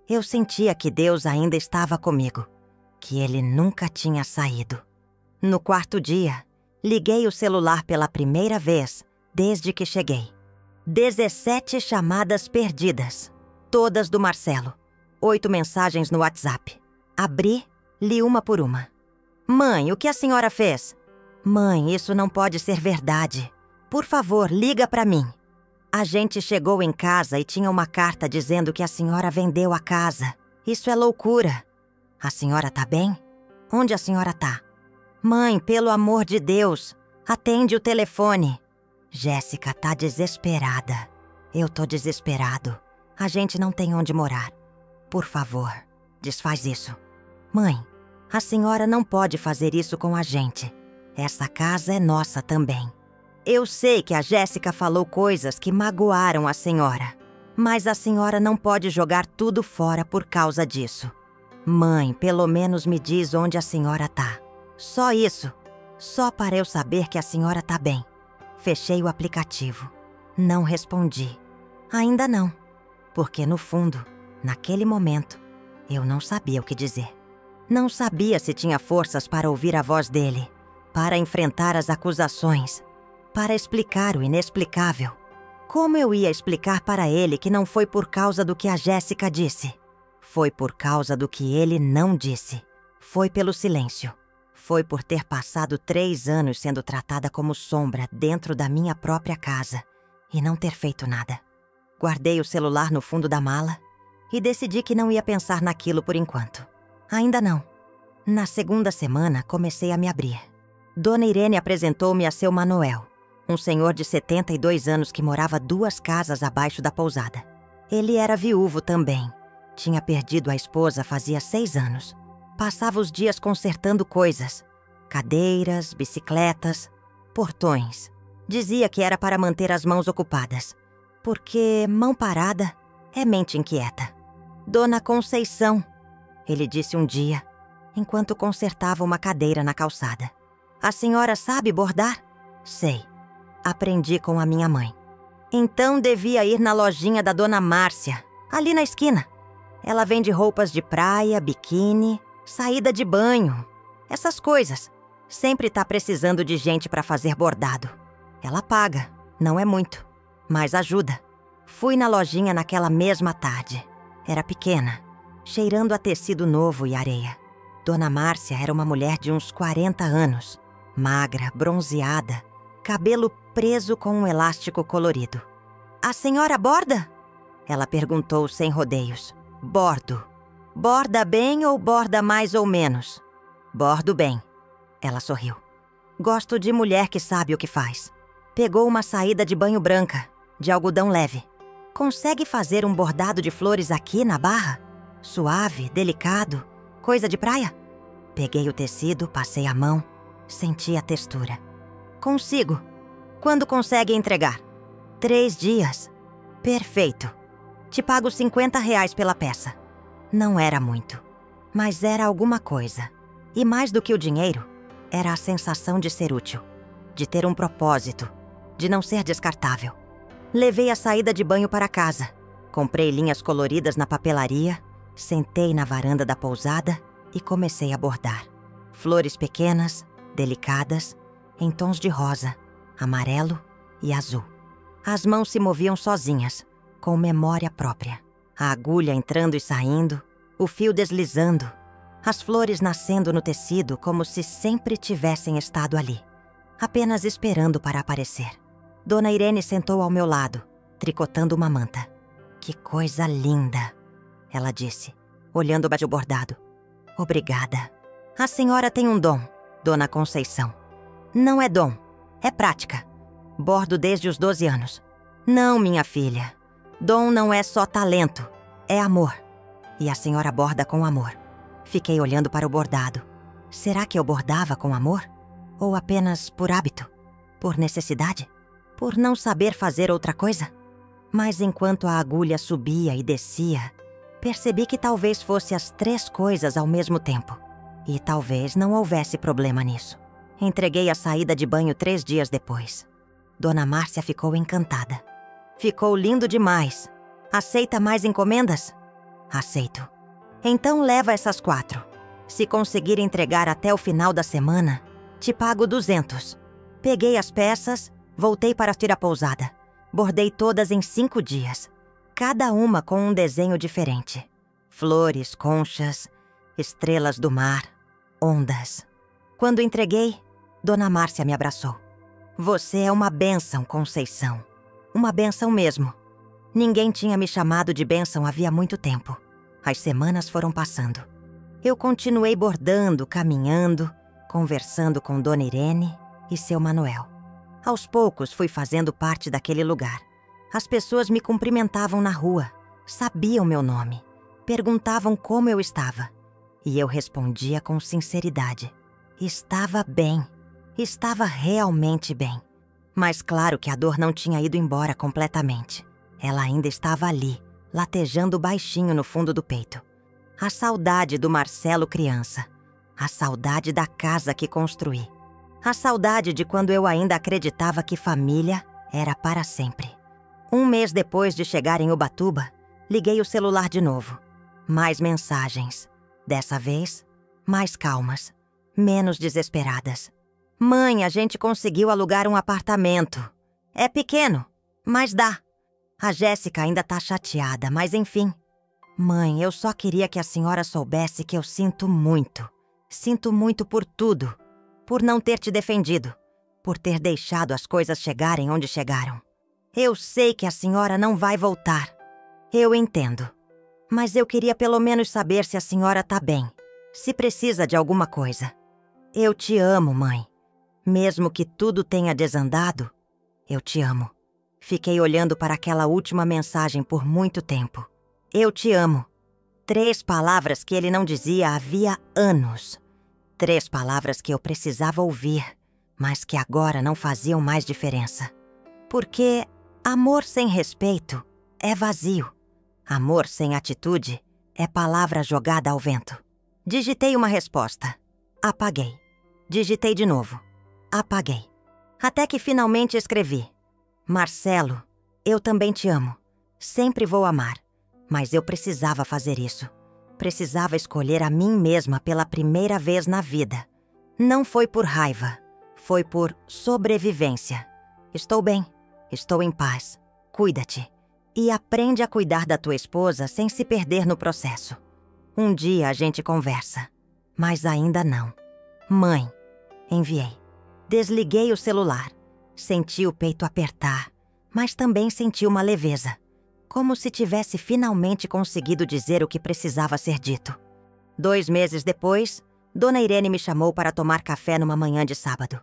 eu sentia que Deus ainda estava comigo, que Ele nunca tinha saído. No quarto dia, liguei o celular pela primeira vez desde que cheguei. 17 chamadas perdidas, todas do Marcelo. 8 mensagens no WhatsApp. Abri, Li uma por uma. Mãe, o que a senhora fez? Mãe, isso não pode ser verdade. Por favor, liga para mim. A gente chegou em casa e tinha uma carta dizendo que a senhora vendeu a casa. Isso é loucura. A senhora tá bem? Onde a senhora tá? Mãe, pelo amor de Deus, atende o telefone. Jéssica tá desesperada. Eu tô desesperado. A gente não tem onde morar. Por favor, desfaz isso. Mãe, a senhora não pode fazer isso com a gente. Essa casa é nossa também. Eu sei que a Jéssica falou coisas que magoaram a senhora, mas a senhora não pode jogar tudo fora por causa disso. Mãe, pelo menos me diz onde a senhora tá. Só isso. Só para eu saber que a senhora tá bem. Fechei o aplicativo. Não respondi. Ainda não. Porque no fundo, naquele momento, eu não sabia o que dizer. Não sabia se tinha forças para ouvir a voz dele, para enfrentar as acusações, para explicar o inexplicável. Como eu ia explicar para ele que não foi por causa do que a Jéssica disse? Foi por causa do que ele não disse. Foi pelo silêncio. Foi por ter passado 3 anos sendo tratada como sombra dentro da minha própria casa e não ter feito nada. Guardei o celular no fundo da mala e decidi que não ia pensar naquilo por enquanto. Ainda não. Na segunda semana, comecei a me abrir. Dona Irene apresentou-me a seu Manuel, um senhor de 72 anos que morava 2 casas abaixo da pousada. Ele era viúvo também. Tinha perdido a esposa fazia 6 anos. Passava os dias consertando coisas. Cadeiras, bicicletas, portões. Dizia que era para manter as mãos ocupadas, porque mão parada é mente inquieta. Dona Conceição, ele disse um dia, enquanto consertava uma cadeira na calçada. A senhora sabe bordar? Sei. Aprendi com a minha mãe. Então devia ir na lojinha da Dona Márcia, ali na esquina. Ela vende roupas de praia, biquíni, saída de banho, essas coisas. Sempre tá precisando de gente para fazer bordado. Ela paga, não é muito, mas ajuda. Fui na lojinha naquela mesma tarde. Era pequena, cheirando a tecido novo e areia. Dona Márcia era uma mulher de uns 40 anos, magra, bronzeada, cabelo preso com um elástico colorido. A senhora borda? Ela perguntou sem rodeios. Bordo. Borda bem ou borda mais ou menos? Bordo bem. Ela sorriu. Gosto de mulher que sabe o que faz. Pegou uma saída de banho branca, de algodão leve. Consegue fazer um bordado de flores aqui na barra? Suave, delicado, coisa de praia? Peguei o tecido, passei a mão, senti a textura. Consigo. Quando consegue entregar? 3 dias. Perfeito. Te pago R$50 pela peça. Não era muito, mas era alguma coisa. E mais do que o dinheiro, era a sensação de ser útil, de ter um propósito, de não ser descartável. Levei a saída de banho para casa. Comprei linhas coloridas na papelaria, sentei na varanda da pousada e comecei a bordar. Flores pequenas, delicadas, em tons de rosa, amarelo e azul. As mãos se moviam sozinhas, com memória própria. A agulha entrando e saindo, o fio deslizando, as flores nascendo no tecido como se sempre tivessem estado ali, apenas esperando para aparecer. Dona Irene sentou ao meu lado, tricotando uma manta. Que coisa linda, ela disse, olhando o bordado. Obrigada. A senhora tem um dom, Dona Conceição. Não é dom, é prática. Bordo desde os 12 anos. Não, minha filha. Dom não é só talento, é amor. E a senhora borda com amor. Fiquei olhando para o bordado. Será que eu bordava com amor? Ou apenas por hábito? Por necessidade? Por não saber fazer outra coisa? Mas enquanto a agulha subia e descia, percebi que talvez fosse as 3 coisas ao mesmo tempo. E talvez não houvesse problema nisso. Entreguei a saída de banho 3 dias depois. Dona Márcia ficou encantada. Ficou lindo demais. Aceita mais encomendas? Aceito. Então leva essas 4. Se conseguir entregar até o final da semana, te pago 200. Peguei as peças, voltei para a pousada. Bordei todas em 5 dias. Cada uma com um desenho diferente. Flores, conchas, estrelas do mar. ondas. Quando entreguei, Dona Márcia me abraçou. Você é uma bênção, Conceição. Uma bênção mesmo. Ninguém tinha me chamado de bênção havia muito tempo. As semanas foram passando. Eu continuei bordando, caminhando, conversando com Dona Irene e seu Manuel. Aos poucos fui fazendo parte daquele lugar. As pessoas me cumprimentavam na rua, sabiam meu nome, perguntavam como eu estava. E eu respondia com sinceridade. Estava bem. Estava realmente bem. Mas claro que a dor não tinha ido embora completamente. Ela ainda estava ali, latejando baixinho no fundo do peito. A saudade do Marcelo criança. A saudade da casa que construí. A saudade de quando eu ainda acreditava que família era para sempre. Um mês depois de chegar em Ubatuba, liguei o celular de novo. Mais mensagens. Dessa vez, mais calmas, menos desesperadas. Mãe, a gente conseguiu alugar um apartamento. É pequeno, mas dá. A Jéssica ainda tá chateada, mas enfim. Mãe, eu só queria que a senhora soubesse que eu sinto muito. Sinto muito por tudo. Por não ter te defendido. Por ter deixado as coisas chegarem onde chegaram. Eu sei que a senhora não vai voltar. Eu entendo. Mas eu queria pelo menos saber se a senhora tá bem. Se precisa de alguma coisa. Eu te amo, mãe. Mesmo que tudo tenha desandado, eu te amo. Fiquei olhando para aquela última mensagem por muito tempo. Eu te amo. 3 palavras que ele não dizia havia anos. 3 palavras que eu precisava ouvir, mas que agora não faziam mais diferença. Porque amor sem respeito é vazio. Amor sem atitude é palavra jogada ao vento. Digitei uma resposta. Apaguei. Digitei de novo. Apaguei. Até que finalmente escrevi. Marcelo, eu também te amo. Sempre vou amar. Mas eu precisava fazer isso. Precisava escolher a mim mesma pela primeira vez na vida. Não foi por raiva. Foi por sobrevivência. Estou bem. Estou em paz. Cuida-te. E aprende a cuidar da tua esposa sem se perder no processo. Um dia a gente conversa. Mas ainda não. Mãe, enviei. Desliguei o celular. Senti o peito apertar, mas também senti uma leveza. Como se tivesse finalmente conseguido dizer o que precisava ser dito. 2 meses depois, Dona Irene me chamou para tomar café numa manhã de sábado.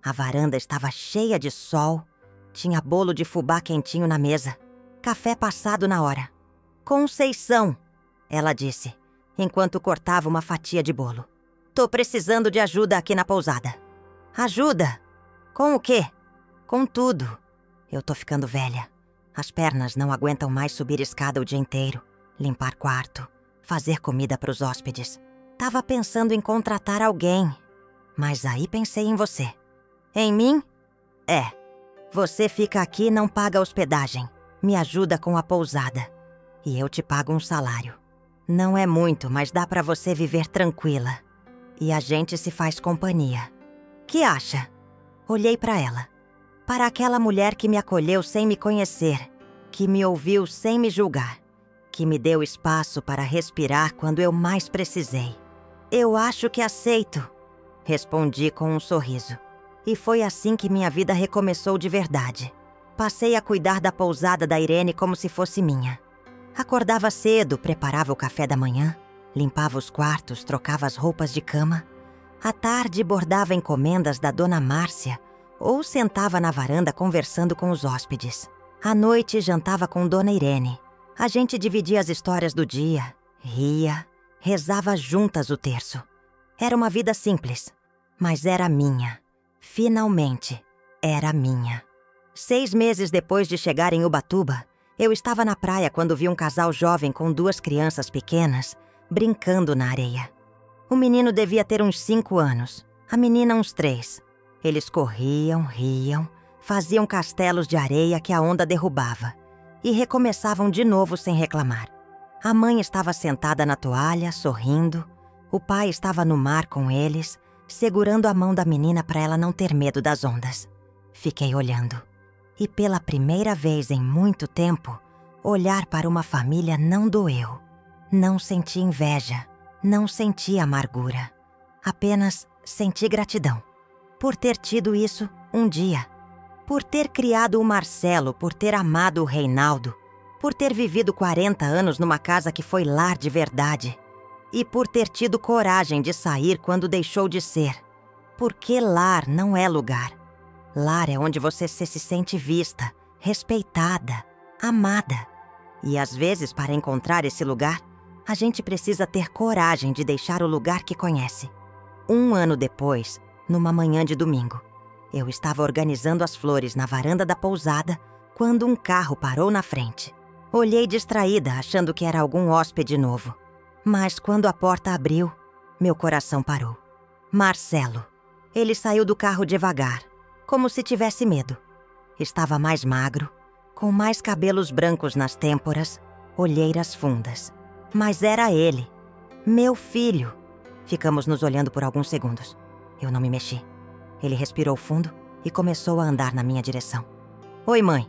A varanda estava cheia de sol, tinha bolo de fubá quentinho na mesa, café passado na hora. Conceição, ela disse, enquanto cortava uma fatia de bolo. Tô precisando de ajuda aqui na pousada. Ajuda? Com o quê? Com tudo. Eu tô ficando velha. As pernas não aguentam mais subir escada o dia inteiro, limpar quarto, fazer comida para os hóspedes. Tava pensando em contratar alguém, mas aí pensei em você. Em mim? É. Você fica aqui e não paga hospedagem. Me ajuda com a pousada. E eu te pago um salário. Não é muito, mas dá para você viver tranquila. E a gente se faz companhia. Que acha? Olhei para ela. Para aquela mulher que me acolheu sem me conhecer, que me ouviu sem me julgar, que me deu espaço para respirar quando eu mais precisei. Eu acho que aceito, respondi com um sorriso. E foi assim que minha vida recomeçou de verdade. Passei a cuidar da pousada da Irene como se fosse minha. Acordava cedo, preparava o café da manhã, limpava os quartos, trocava as roupas de cama. À tarde, bordava encomendas da Dona Márcia ou sentava na varanda conversando com os hóspedes. À noite, jantava com Dona Irene. A gente dividia as histórias do dia, ria, rezava juntas o terço. Era uma vida simples, mas era minha. Finalmente, era minha. 6 meses depois de chegar em Ubatuba, eu estava na praia quando vi um casal jovem com 2 crianças pequenas brincando na areia. O menino devia ter uns 5 anos, a menina uns 3. Eles corriam, riam, faziam castelos de areia que a onda derrubava e recomeçavam de novo sem reclamar. A mãe estava sentada na toalha, sorrindo. O pai estava no mar com eles, segurando a mão da menina para ela não ter medo das ondas. Fiquei olhando. E pela primeira vez em muito tempo, olhar para uma família não doeu. Não senti inveja, não senti amargura. Apenas senti gratidão por ter tido isso um dia, por ter criado o Marcelo, por ter amado o Reinaldo, por ter vivido 40 anos numa casa que foi lar de verdade e por ter tido coragem de sair quando deixou de ser. Porque lar não é lugar. Lar é onde você se sente vista, respeitada, amada. E às vezes, para encontrar esse lugar, a gente precisa ter coragem de deixar o lugar que conhece. 1 ano depois, numa manhã de domingo, eu estava organizando as flores na varanda da pousada quando um carro parou na frente. Olhei distraída, achando que era algum hóspede novo. Mas quando a porta abriu, meu coração parou. Marcelo. Ele saiu do carro devagar, como se tivesse medo. Estava mais magro, com mais cabelos brancos nas têmporas, olheiras fundas. Mas era ele, meu filho. Ficamos nos olhando por alguns segundos. Eu não me mexi. Ele respirou fundo e começou a andar na minha direção. "Oi, mãe",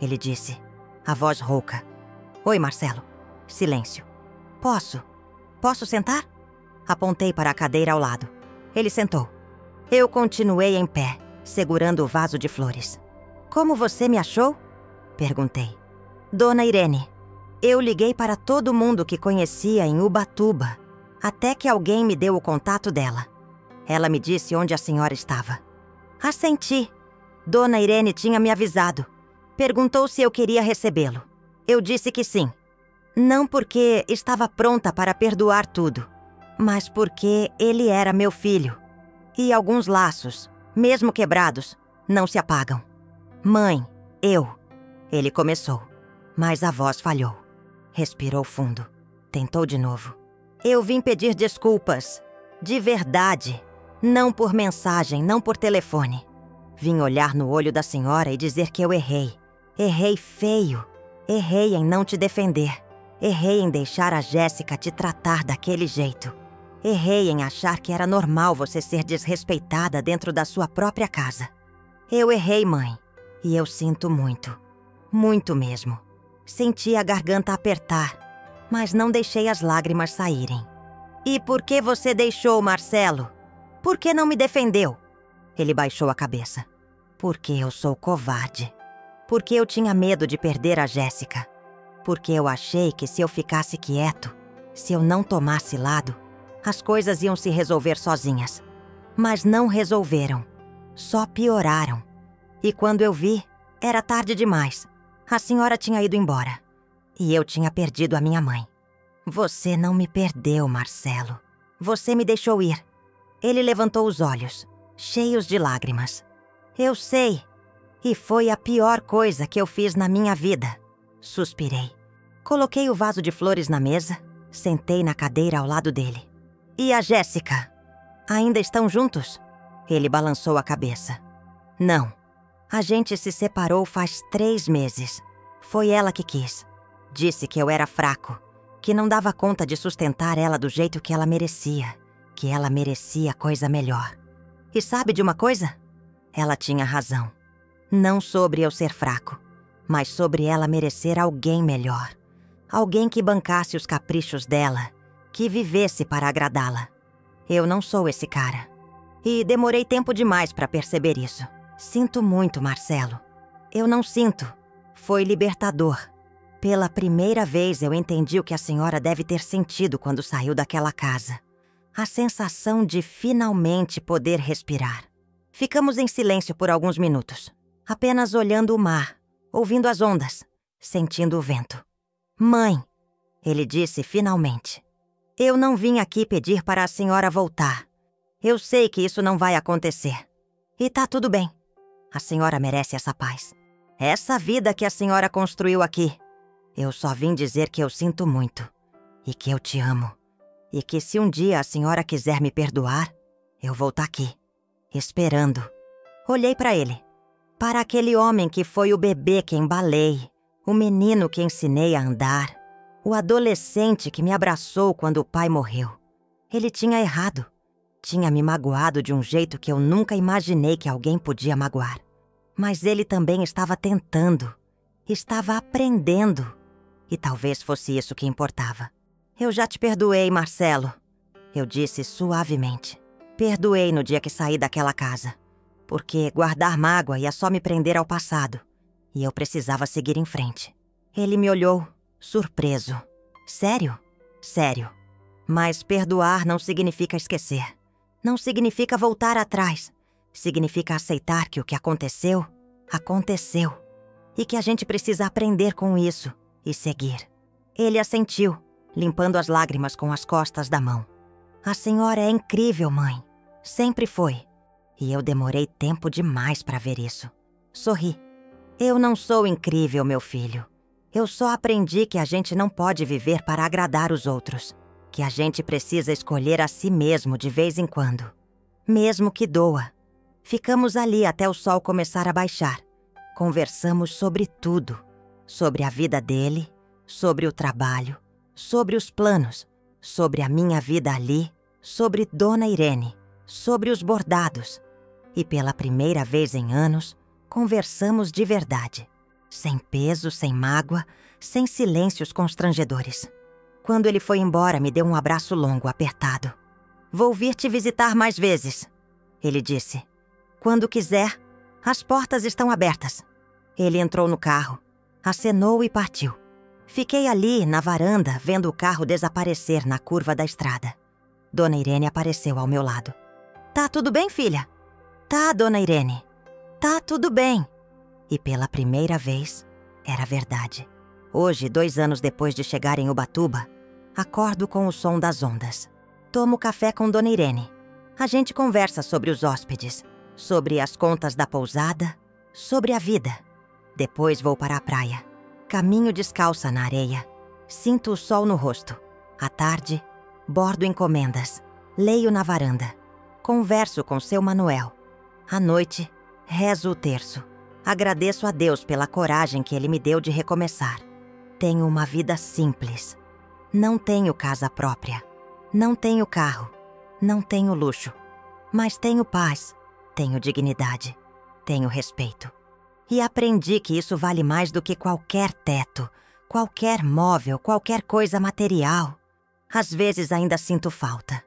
ele disse, a voz rouca. "Oi, Marcelo." Silêncio. Posso sentar?" Apontei para a cadeira ao lado. Ele sentou. Eu continuei em pé, segurando o vaso de flores. "Como você me achou?" perguntei. "Dona Irene, eu liguei para todo mundo que conhecia em Ubatuba, até que alguém me deu o contato dela. Ela me disse onde a senhora estava." Assenti. Dona Irene tinha me avisado. Perguntou se eu queria recebê-lo. Eu disse que sim. Não porque estava pronta para perdoar tudo, mas porque ele era meu filho. E alguns laços, mesmo quebrados, não se apagam. "Mãe, Ele começou, mas a voz falhou. Respirou fundo. Tentou de novo. "Eu vim pedir desculpas. De verdade. Não por mensagem, não por telefone. Vim olhar no olho da senhora e dizer que eu errei. Errei feio. Errei em não te defender. Errei em deixar a Jéssica te tratar daquele jeito. Errei em achar que era normal você ser desrespeitada dentro da sua própria casa. Eu errei, mãe. E eu sinto muito. Muito mesmo." Senti a garganta apertar, mas não deixei as lágrimas saírem. "E por que você deixou, Marcelo? Por que não me defendeu?" Ele baixou a cabeça. "Porque eu sou covarde. Porque eu tinha medo de perder a Jéssica. Porque eu achei que se eu ficasse quieto, se eu não tomasse lado, as coisas iam se resolver sozinhas. Mas não resolveram. Só pioraram. E quando eu vi, era tarde demais. A senhora tinha ido embora. E eu tinha perdido a minha mãe. Você não me perdeu, Marcelo. Você me deixou ir." Ele levantou os olhos, cheios de lágrimas. "Eu sei. E foi a pior coisa que eu fiz na minha vida." Suspirei. Coloquei o vaso de flores na mesa, sentei na cadeira ao lado dele. "E a Jéssica? Ainda estão juntos?" Ele balançou a cabeça. "Não. A gente se separou faz 3 meses. Foi ela que quis. Disse que eu era fraco, que não dava conta de sustentar ela do jeito que ela merecia, que ela merecia coisa melhor. E sabe de uma coisa? Ela tinha razão. Não sobre eu ser fraco, mas sobre ela merecer alguém melhor. Alguém que bancasse os caprichos dela, que vivesse para agradá-la. Eu não sou esse cara. E demorei tempo demais para perceber isso. Sinto muito, Marcelo. Eu não sinto. Foi libertador. Pela primeira vez eu entendi o que a senhora deve ter sentido quando saiu daquela casa. A sensação de finalmente poder respirar. Ficamos em silêncio por alguns minutos, apenas olhando o mar, ouvindo as ondas, sentindo o vento. "Mãe", ele disse finalmente, "eu não vim aqui pedir para a senhora voltar. Eu sei que isso não vai acontecer. E tá tudo bem. A senhora merece essa paz. Essa vida que a senhora construiu aqui. Eu só vim dizer que eu sinto muito. E que eu te amo. E que se um dia a senhora quiser me perdoar, eu vou estar aqui, esperando." Olhei para ele. Para aquele homem que foi o bebê que embalei, o menino que ensinei a andar, o adolescente que me abraçou quando o pai morreu. Ele tinha errado. Tinha me magoado de um jeito que eu nunca imaginei que alguém podia magoar. Mas ele também estava tentando. Estava aprendendo. E talvez fosse isso que importava. "Eu já te perdoei, Marcelo", eu disse suavemente. Perdoei no dia que saí daquela casa, porque guardar mágoa ia só me prender ao passado, e eu precisava seguir em frente. Ele me olhou, surpreso. Sério? Sério. Mas perdoar não significa esquecer. Não significa voltar atrás. Significa aceitar que o que aconteceu, aconteceu. E que a gente precisa aprender com isso e seguir. Ele assentiu, limpando as lágrimas com as costas da mão. A senhora é incrível, mãe. Sempre foi. E eu demorei tempo demais para ver isso. Sorri. Eu não sou incrível, meu filho. Eu só aprendi que a gente não pode viver para agradar os outros. Que a gente precisa escolher a si mesmo de vez em quando. Mesmo que doa. Ficamos ali até o sol começar a baixar. Conversamos sobre tudo. Sobre a vida dele, sobre o trabalho, sobre os planos, sobre a minha vida ali, sobre Dona Irene, sobre os bordados. E pela primeira vez em anos, conversamos de verdade. Sem peso, sem mágoa, sem silêncios constrangedores. Quando ele foi embora, me deu um abraço longo, apertado. "Vou vir te visitar mais vezes", ele disse. "Quando quiser, as portas estão abertas." Ele entrou no carro, acenou e partiu. Fiquei ali, na varanda, vendo o carro desaparecer na curva da estrada. Dona Irene apareceu ao meu lado. "Tá tudo bem, filha?" "Tá, Dona Irene. Tá tudo bem." E pela primeira vez, era verdade. Hoje, 2 anos depois de chegar em Ubatuba, acordo com o som das ondas. Tomo café com Dona Irene. A gente conversa sobre os hóspedes, sobre as contas da pousada, sobre a vida. Depois vou para a praia. Caminho descalça na areia. Sinto o sol no rosto. À tarde, bordo encomendas. Leio na varanda. Converso com seu Manuel. À noite, rezo o terço. Agradeço a Deus pela coragem que Ele me deu de recomeçar. Tenho uma vida simples. Não tenho casa própria. Não tenho carro. Não tenho luxo. Mas tenho paz. Tenho dignidade. Tenho respeito. E aprendi que isso vale mais do que qualquer teto, qualquer móvel, qualquer coisa material. Às vezes ainda sinto falta.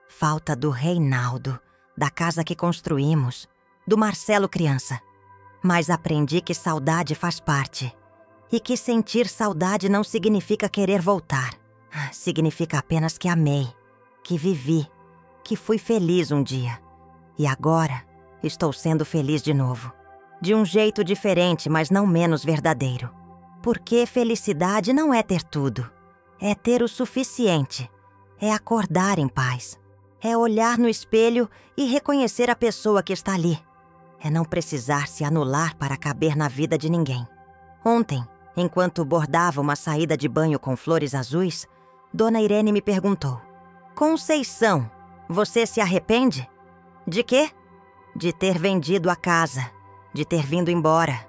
Falta do Reinaldo, da casa que construímos, do Marcelo criança. Mas aprendi que saudade faz parte. E que sentir saudade não significa querer voltar. Significa apenas que amei, que vivi, que fui feliz um dia. E agora estou sendo feliz de novo. De um jeito diferente, mas não menos verdadeiro. Porque felicidade não é ter tudo. É ter o suficiente. É acordar em paz. É olhar no espelho e reconhecer a pessoa que está ali. É não precisar se anular para caber na vida de ninguém. Ontem, enquanto bordava uma saída de banho com flores azuis, Dona Irene me perguntou: "Conceição, você se arrepende?" "De quê?" "De ter vendido a casa, de ter vindo embora,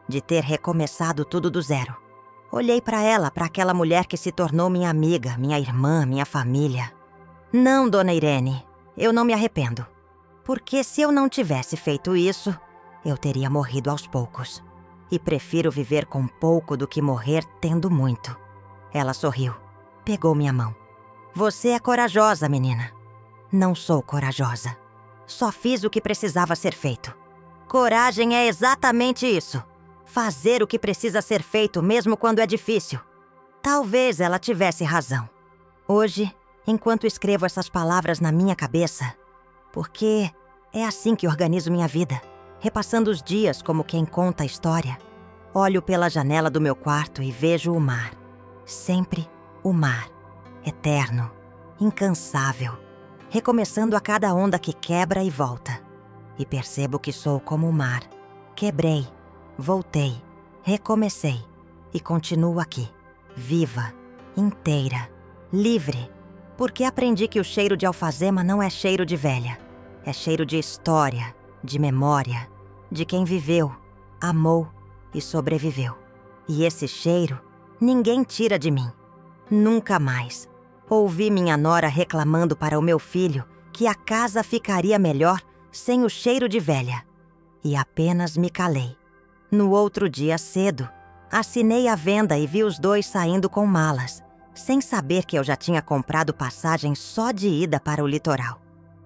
de ter recomeçado tudo do zero." Olhei para ela, para aquela mulher que se tornou minha amiga, minha irmã, minha família. "Não, Dona Irene, eu não me arrependo. Porque se eu não tivesse feito isso, eu teria morrido aos poucos. E prefiro viver com pouco do que morrer tendo muito." Ela sorriu, pegou minha mão. "Você é corajosa, menina." "Não sou corajosa. Só fiz o que precisava ser feito." Coragem é exatamente isso. Fazer o que precisa ser feito mesmo quando é difícil. Talvez ela tivesse razão. Hoje, enquanto escrevo essas palavras na minha cabeça, porque é assim que organizo minha vida, repassando os dias como quem conta a história, olho pela janela do meu quarto e vejo o mar. Sempre o mar. Eterno, incansável, recomeçando a cada onda que quebra e volta. E percebo que sou como o mar. Quebrei, voltei, recomecei e continuo aqui, viva, inteira, livre, porque aprendi que o cheiro de alfazema não é cheiro de velha. É cheiro de história, de memória, de quem viveu, amou e sobreviveu. E esse cheiro ninguém tira de mim. Nunca mais. Ouvi minha nora reclamando para o meu filho que a casa ficaria melhor sem o cheiro de velha. E apenas me calei. No outro dia cedo, assinei a venda e vi os dois saindo com malas, sem saber que eu já tinha comprado passagem só de ida para o litoral.